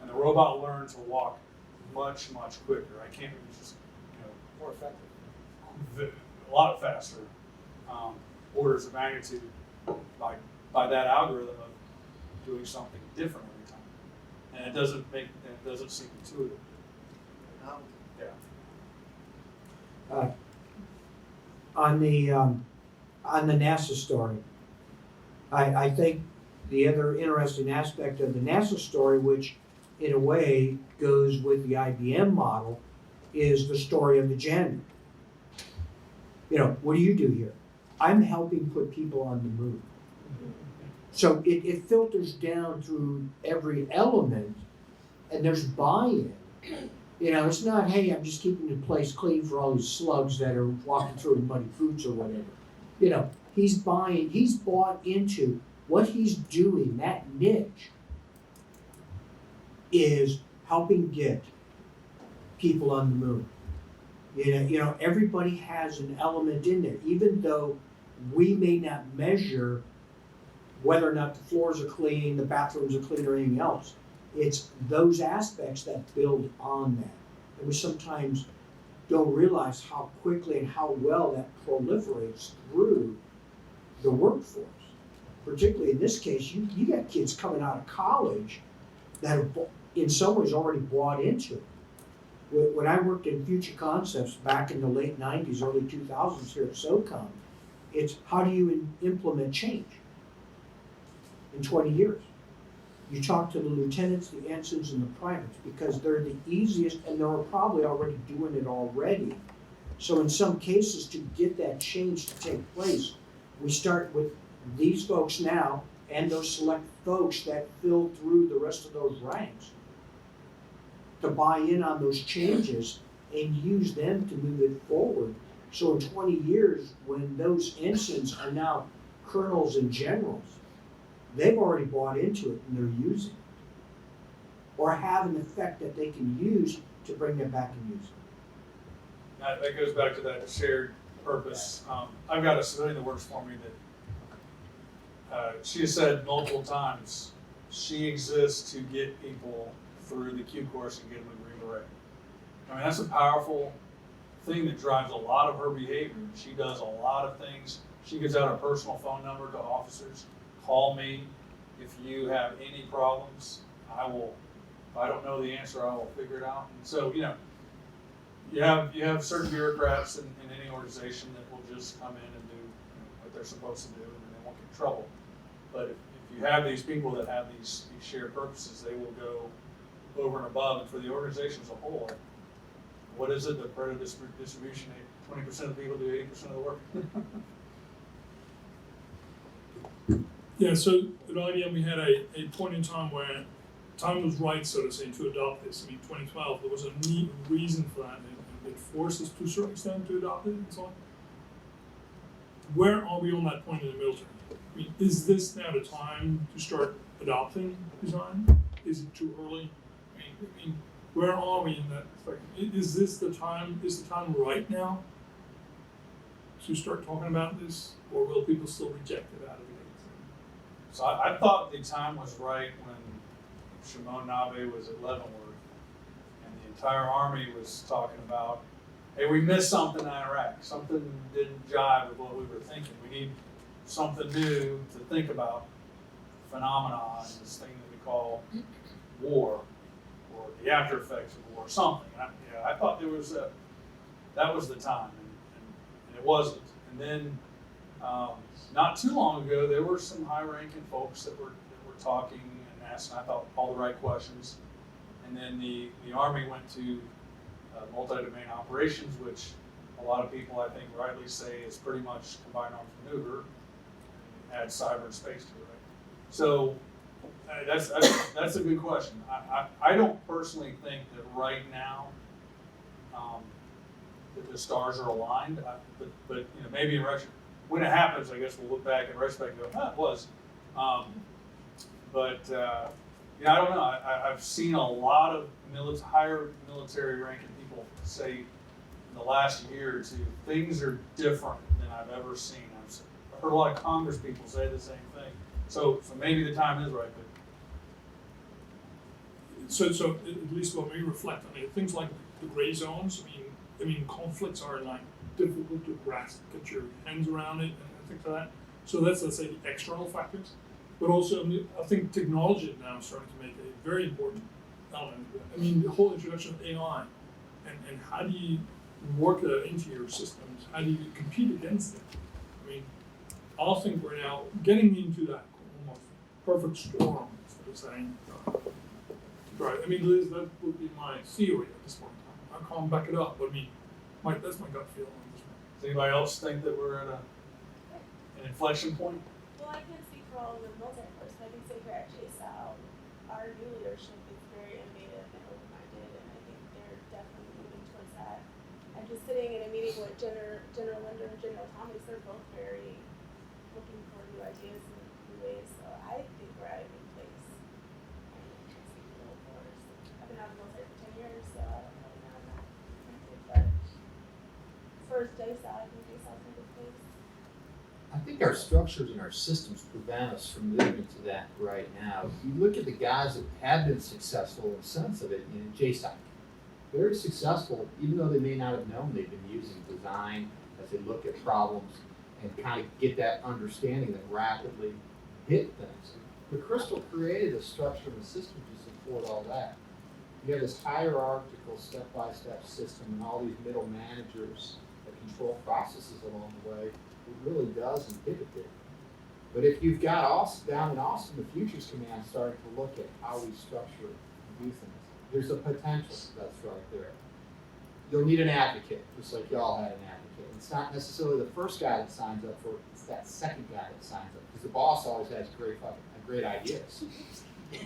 And the robot learned to walk much quicker. I can't remember, just More effective. a lot faster, orders of magnitude by that algorithm of doing something different every time. And it doesn't seem intuitive. Yeah. On the NASA story, I think the other interesting aspect of the NASA story, which in a way goes with the IBM model, is the story of the janitor. What do you do here? I'm helping put people on the moon. So it filters down through every element, and there's buy-in. You know, it's not, hey, I'm just keeping the place clean for all these slugs that are walking through the muddy boots or whatever. You know, he's bought into what he's doing, that niche is helping get people on the moon. You know, everybody has an element in there, even though we may not measure whether or not the floors are clean, the bathrooms are clean, or anything else. It's those aspects that build on that. And we sometimes don't realize how quickly and how well that proliferates through the workforce. Particularly in this case, you got kids coming out of college that have in some ways already bought into it. When I worked in Future Concepts back in the late 90s, early 2000s here at SOCOM, it's how do you implement change in 20 years? You talk to the lieutenants, the ensigns, and the privates because they're the easiest and they're probably already doing it already. So in some cases, to get that change to take place, we start with these folks now and those select folks that fill through the rest of those ranks to buy in on those changes and use them to move it forward. So in 20 years, when those ensigns are now colonels and generals, they've already bought into it and they're using it. Or have an effect that they can use to bring them back and use it. That goes back to that shared purpose. I've got a civilian that works for me that she has said multiple times she exists to get people through the Q course and get them a Green Beret. I mean, that's a powerful thing that drives a lot of her behavior. She does a lot of things. She gives out her personal phone number to officers. Call me if you have any problems. I will, if I don't know the answer, I will figure it out. And so, you know, you have certain bureaucrats in any organization that will just come in and do what they're supposed to do and they won't get in trouble. But if you have these people that have these shared purposes, they will go over and above. And for the organization as a whole, what is it, the Pareto distribution, 20% of the people do 80% of the work? Yeah, so at IBM we had a point in time where time was right, so to say, to adopt this. I mean, 2012, there was a neat reason for that, and it forced us to a certain extent to adopt it and so on. Where are we on that point in the military? I mean, is this now the time to start adopting design? Is it too early? I mean, where are we in that? Is this the time? Is the time right now to start talking about this, or will people still reject it out of the gate? So I thought the time was right when Shimon Nabe was at Leavenworth and the entire Army was talking about, hey, we missed something in Iraq. Something didn't jive with what we were thinking. We need something new to think about phenomenon, this thing that we call war or the after effects of war, something. I thought there was that was the time, and it wasn't. And then not too long ago, there were some high-ranking folks that were talking and asking, I thought, all the right questions. And then the Army went to multi-domain operations, which a lot of people, I think, rightly say is pretty much combined arms maneuver, and add cyber and space to it. Right? So that's a good question. I don't personally think that right now that the stars are aligned, but you know, maybe in retrospect, when it happens, I guess we'll look back in retrospect and go, it was. You know, I don't know. I've seen a lot of higher military ranking people say in the last year or two, things are different than I've ever seen. I've heard a lot of Congress people say the same thing. So maybe the time is right. But So at least when we reflect on it, things like the gray zones. I mean, conflicts are like difficult to grasp, get your hands around it, and things like that. So that's, let's say, the external factors. But also, I think technology now is starting to make a very important element. I mean, the whole introduction of AI, and how do you work that into your systems? How do you compete against it? I mean, I think we're now getting into that almost perfect storm, instead of saying, right. I mean, Liz, that would be my theory at this point in time. I can't back it up, but I mean, that's my gut feeling on this one. does anybody else think that we're at an inflection point? Well, I can't speak for all of the military force, but I can say here at JSOU, our new leadership is very innovative and open-minded, and I think they're what General Linder and General Thomas, they're both very looking for new ideas and new ways. So I think we're at a good place. I can't speak for the force. I've been out of the military for 10 years, so I don't really know. I'm not connected, but for JSOU, I think JSOU's in a good place. I think our structures and our systems prevent us from moving to that right now. If you look at the guys that have been successful in the sense of it, JSOC, very successful, even though they may not have known they've been using design as they look at problems and kind of get that understanding that rapidly hit things. But Crystal created a structure and a system to support all that. You have this hierarchical step-by-step system and all these middle managers that control processes along the way. It really does inhibit it. But if you've got Austin, down in Austin, the Futures Command starting to look at how we structure and do things, there's a potential that's right there. You'll need an advocate, just like y'all had an advocate. It's not necessarily the first guy that signs up for it, it's that second guy that signs up. Because the boss always has great ideas.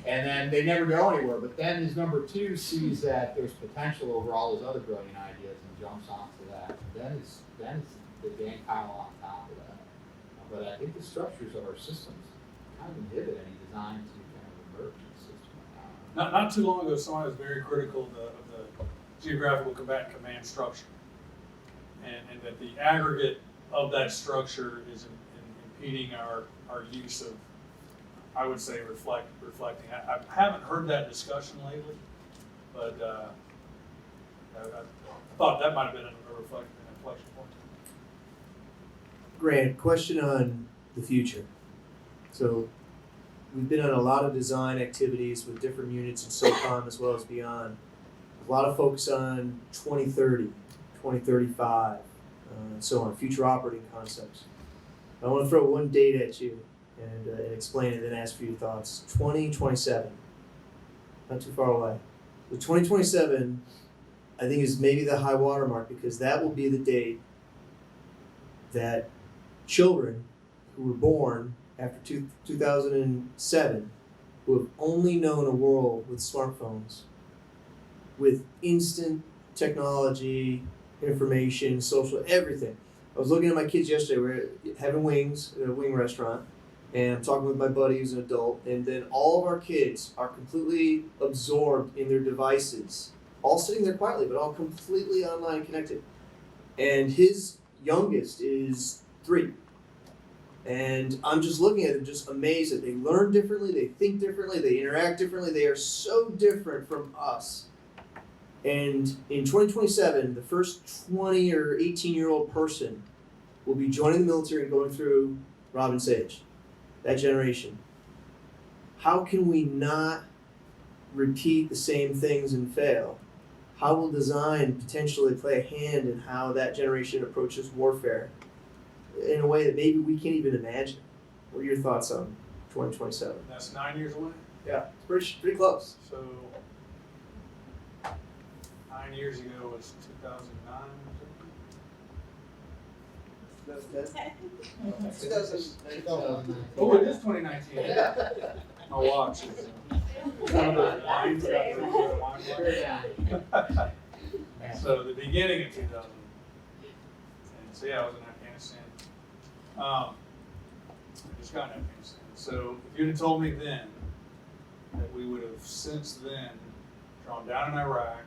And then they never go anywhere. But then his number two sees that there's potential over all his other brilliant ideas and jumps onto that. And then it's the gang pile on top of that. But I think the structures of our systems kind of inhibit any design to kind of emerge in the system. Not too long ago, someone was very critical of the geographical combatant command structure, and that the aggregate of that structure is impeding our use of, I would say, reflecting. I haven't heard that discussion lately, but I thought that might have been an inflection point. Grant, question on the future. So we've been on a lot of design activities with different units in SOCOM as well as beyond. A lot of focus on 2030, 2035, and so on, future operating concepts. I want to throw one date at you and explain it, then ask for your thoughts. 2027, not too far away. So 2027, I think, is maybe the high water mark, because that will be the date that children who were born after 2007, who have only known a world with smartphones, with instant technology, information, social, everything. I was looking at my kids yesterday. We were having wings at a wing restaurant, and I'm talking with my buddy who's an adult, and then all of our kids are completely absorbed in their devices, all sitting there quietly, but all completely online connected. And his youngest is 3. And I'm just looking at them, just amazed that they learn differently, they think differently, they interact differently. They are so different from us. And in 2027, the first 20 or 18-year-old person will be joining the military and going through Robin Sage, that generation. How can we not repeat the same things and fail? How will design potentially play a hand in how that generation approaches warfare in a way that maybe we can't even imagine? What are your thoughts on 2027? That's 9 years away. Yeah, it's pretty close. So 9 years ago was 2009. Oh, it is 2019. Yeah. My watch is one of those lines got through the line watch. So the beginning of 2000. And so yeah, I was in Afghanistan. I just got in Afghanistan. So if you'd have told me then that we would have since then drawn down in Iraq,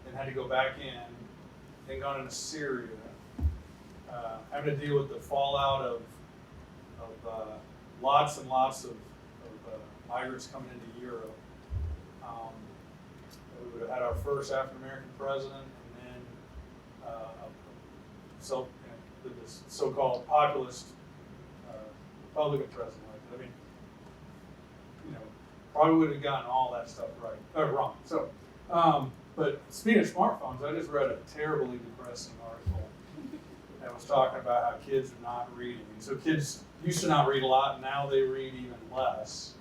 then had to go back in, then gone into Syria, having to deal with the fallout of lots and lots of migrants coming into Europe. We would have had our first African American president, and then the so-called populist Republican president. I mean, probably would have gotten all that stuff wrong. So, but speaking of smartphones, I just read a terribly depressing article that was talking about how kids are not reading. So kids used to not read a lot, and now they read even less.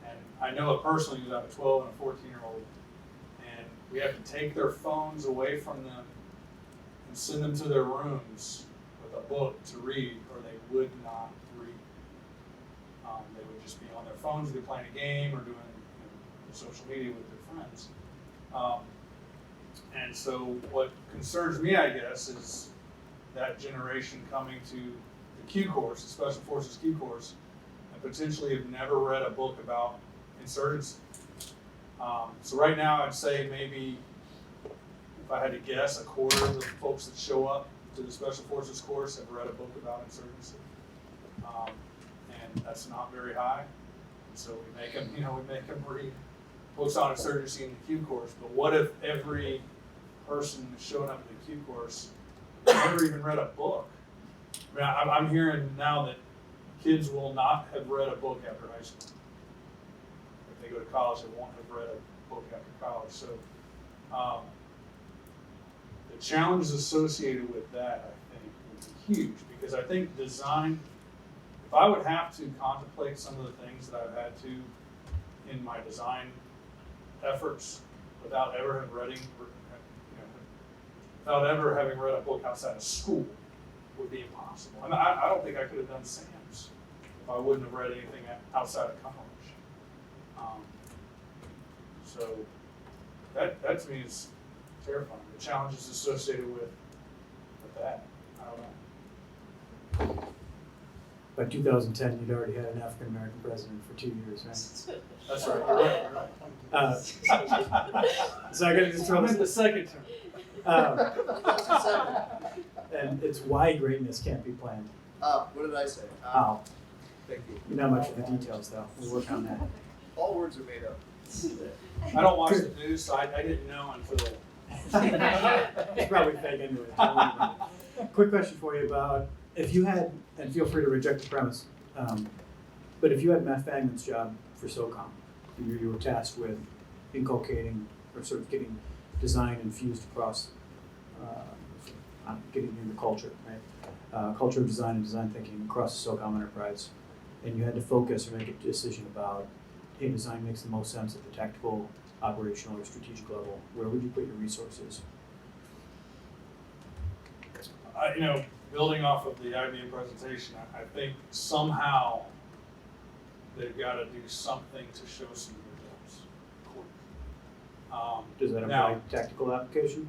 And I know a personally who's got a 12 and a 14-year-old, and we have to take their phones away from them and send them to their rooms with a book to read, or they would not read. They would just be on their phones, either playing a game or doing social media with their friends. And And so what concerns me, I guess, is that generation coming to the Q course, the Special Forces Q course, and potentially have never read a book about insurgency. So right now, I'd say maybe, if I had to guess, a quarter of the folks that show up to the Special Forces course have read a book about insurgency. And that's not very high. So we make them, read books on insurgency in the Q course. But what if every person showing up at the Q course never even read a book? I mean, I'm hearing now that kids will not have read a book after high school. If they go to college, they won't have read a book after college. So the challenges associated with that, I think, would be huge, because I think design, if I would have to contemplate some of the things that I've had to in my design efforts without ever having read a book outside of school, would be impossible. And I don't think I could have done SAMS if I wouldn't have read anything outside of college. So that to me is terrifying. The challenges associated with that, I don't know. By 2010, you'd already had an African American president for 2 years, right? That's right. You're right. So I gotta just throw I'm in the second term. And it's why greatness can't be planned. What did I say? How? Thank you. You're not much of the details, though. We'll work on that. All words are made up. I don't watch the news, so I didn't know until. It's probably fake anyway. Quick question for you about if you had, and feel free to reject the premise, but if you had Matt Fagman's job for SOCOM, you were tasked with inculcating or sort of getting design infused across, getting in the culture, right? Culture of design and design thinking across the SOCOM enterprise, and you had to focus or make a decision about, hey, design makes the most sense at the tactical, operational, or strategic level. Where would you put your resources? Building off of the IBM presentation, I think somehow they've got to do something to show some results. Does that imply tactical application?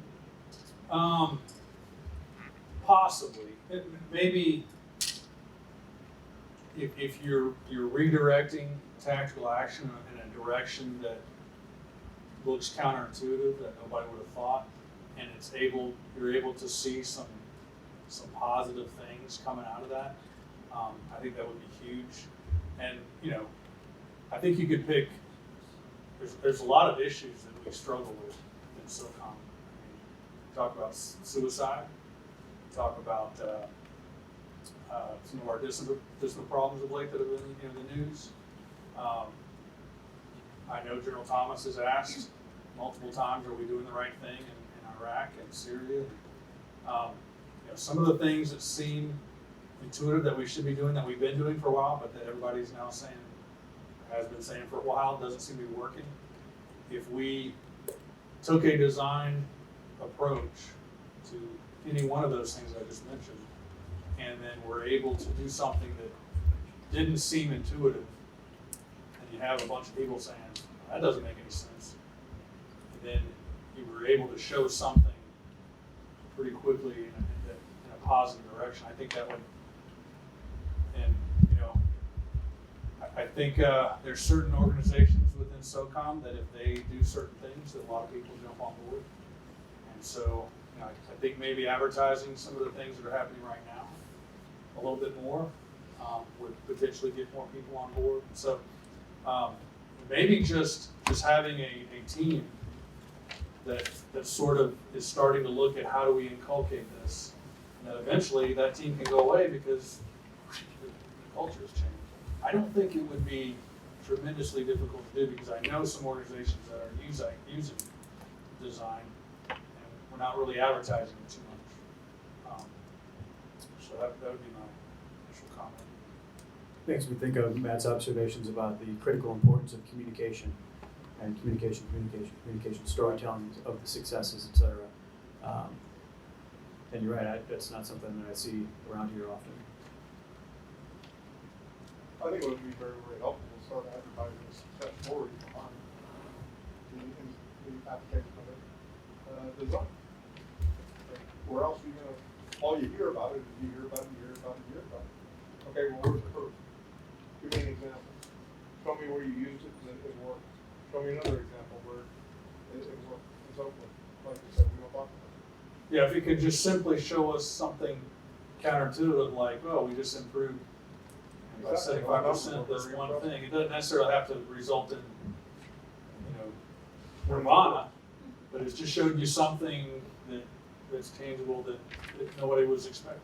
Possibly. Maybe if you're redirecting tactical action in a direction that looks counterintuitive, that nobody would have thought, and you're able to see some positive things coming out of that, I think that would be huge. And I think you could pick. There's a lot of issues that we struggle with in SOCOM. Talk about suicide. Talk about some of our discipline problems of late that have been in the news. I know General Thomas has asked multiple times, are we doing the right thing in Iraq and Syria? Some of the things that seem intuitive that we should be doing, that we've been doing for a while, but that everybody's now saying, has been saying for a while, doesn't seem to be working. If we took a design approach to any one of those things I just mentioned, and then we're able to do something that didn't seem intuitive, and you have a bunch of people saying, that doesn't make any sense, and then you were able to show something pretty quickly in a positive direction, I think that would, and I think there's certain organizations within SOCOM that if they do certain things, that a lot of people jump on board. And so I think maybe advertising some of the things that are happening right now a little bit more would potentially get more people on board. So maybe just having a team that sort of is starting to look at how do we inculcate this, and that eventually that team can go away because the culture has changed. I don't think it would be tremendously difficult to do, because I know some organizations that are using design, and we're not really advertising it too much. So that would be my initial comment. Makes me think of Matt's observations about the critical importance of communication and communication, storytelling of the successes, et cetera. And you're right, that's not something that I see around here often. I think it would be very, very helpful to start advertising the success stories behind the application of it. Design. all you hear about it is you hear about it, you hear about it, you hear about it. Okay, well, where's the proof? Give me an example. Show me where you used it and it worked. Show me another example where it worked, and so forth. Like you said, we don't talk about it. Yeah, if you could just simply show us something counterintuitive, like, oh, we just improved by Exactly. 75% this one thing. It doesn't necessarily have to result in, nirvana, but it just showed you something that's tangible that nobody was expecting.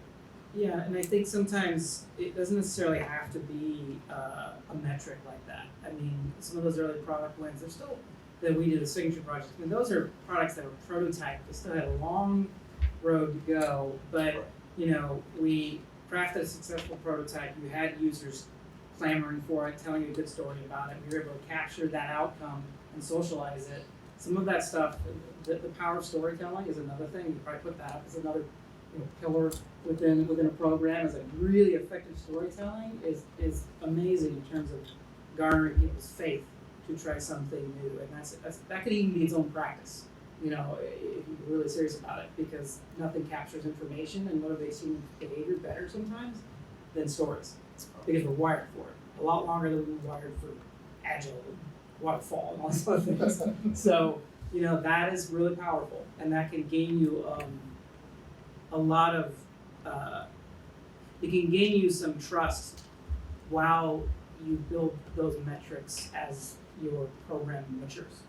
Yeah, and I think sometimes it doesn't necessarily have to be a metric like that. I mean, some of those early product wins, they're still, that we did the signature projects, I mean, those are products that were prototyped, they still had a long road to go, but, we crafted a successful prototype, you had users clamoring for it, telling you a good story about it, we were able to capture that outcome and socialize it. Some of that stuff, the power of storytelling is another thing, you probably put that up as another pillar within a program, is like really effective storytelling is amazing in terms of garnering people's faith to try something new, and that could even be its own practice, if you're really serious about it, because nothing captures information and motivates human behavior better sometimes than stories, because we're wired for it a lot longer than we were wired for agile and waterfall and all these other things. So that is really powerful, and that can gain you a lot of it can gain you some trust while you build those metrics as your program matures.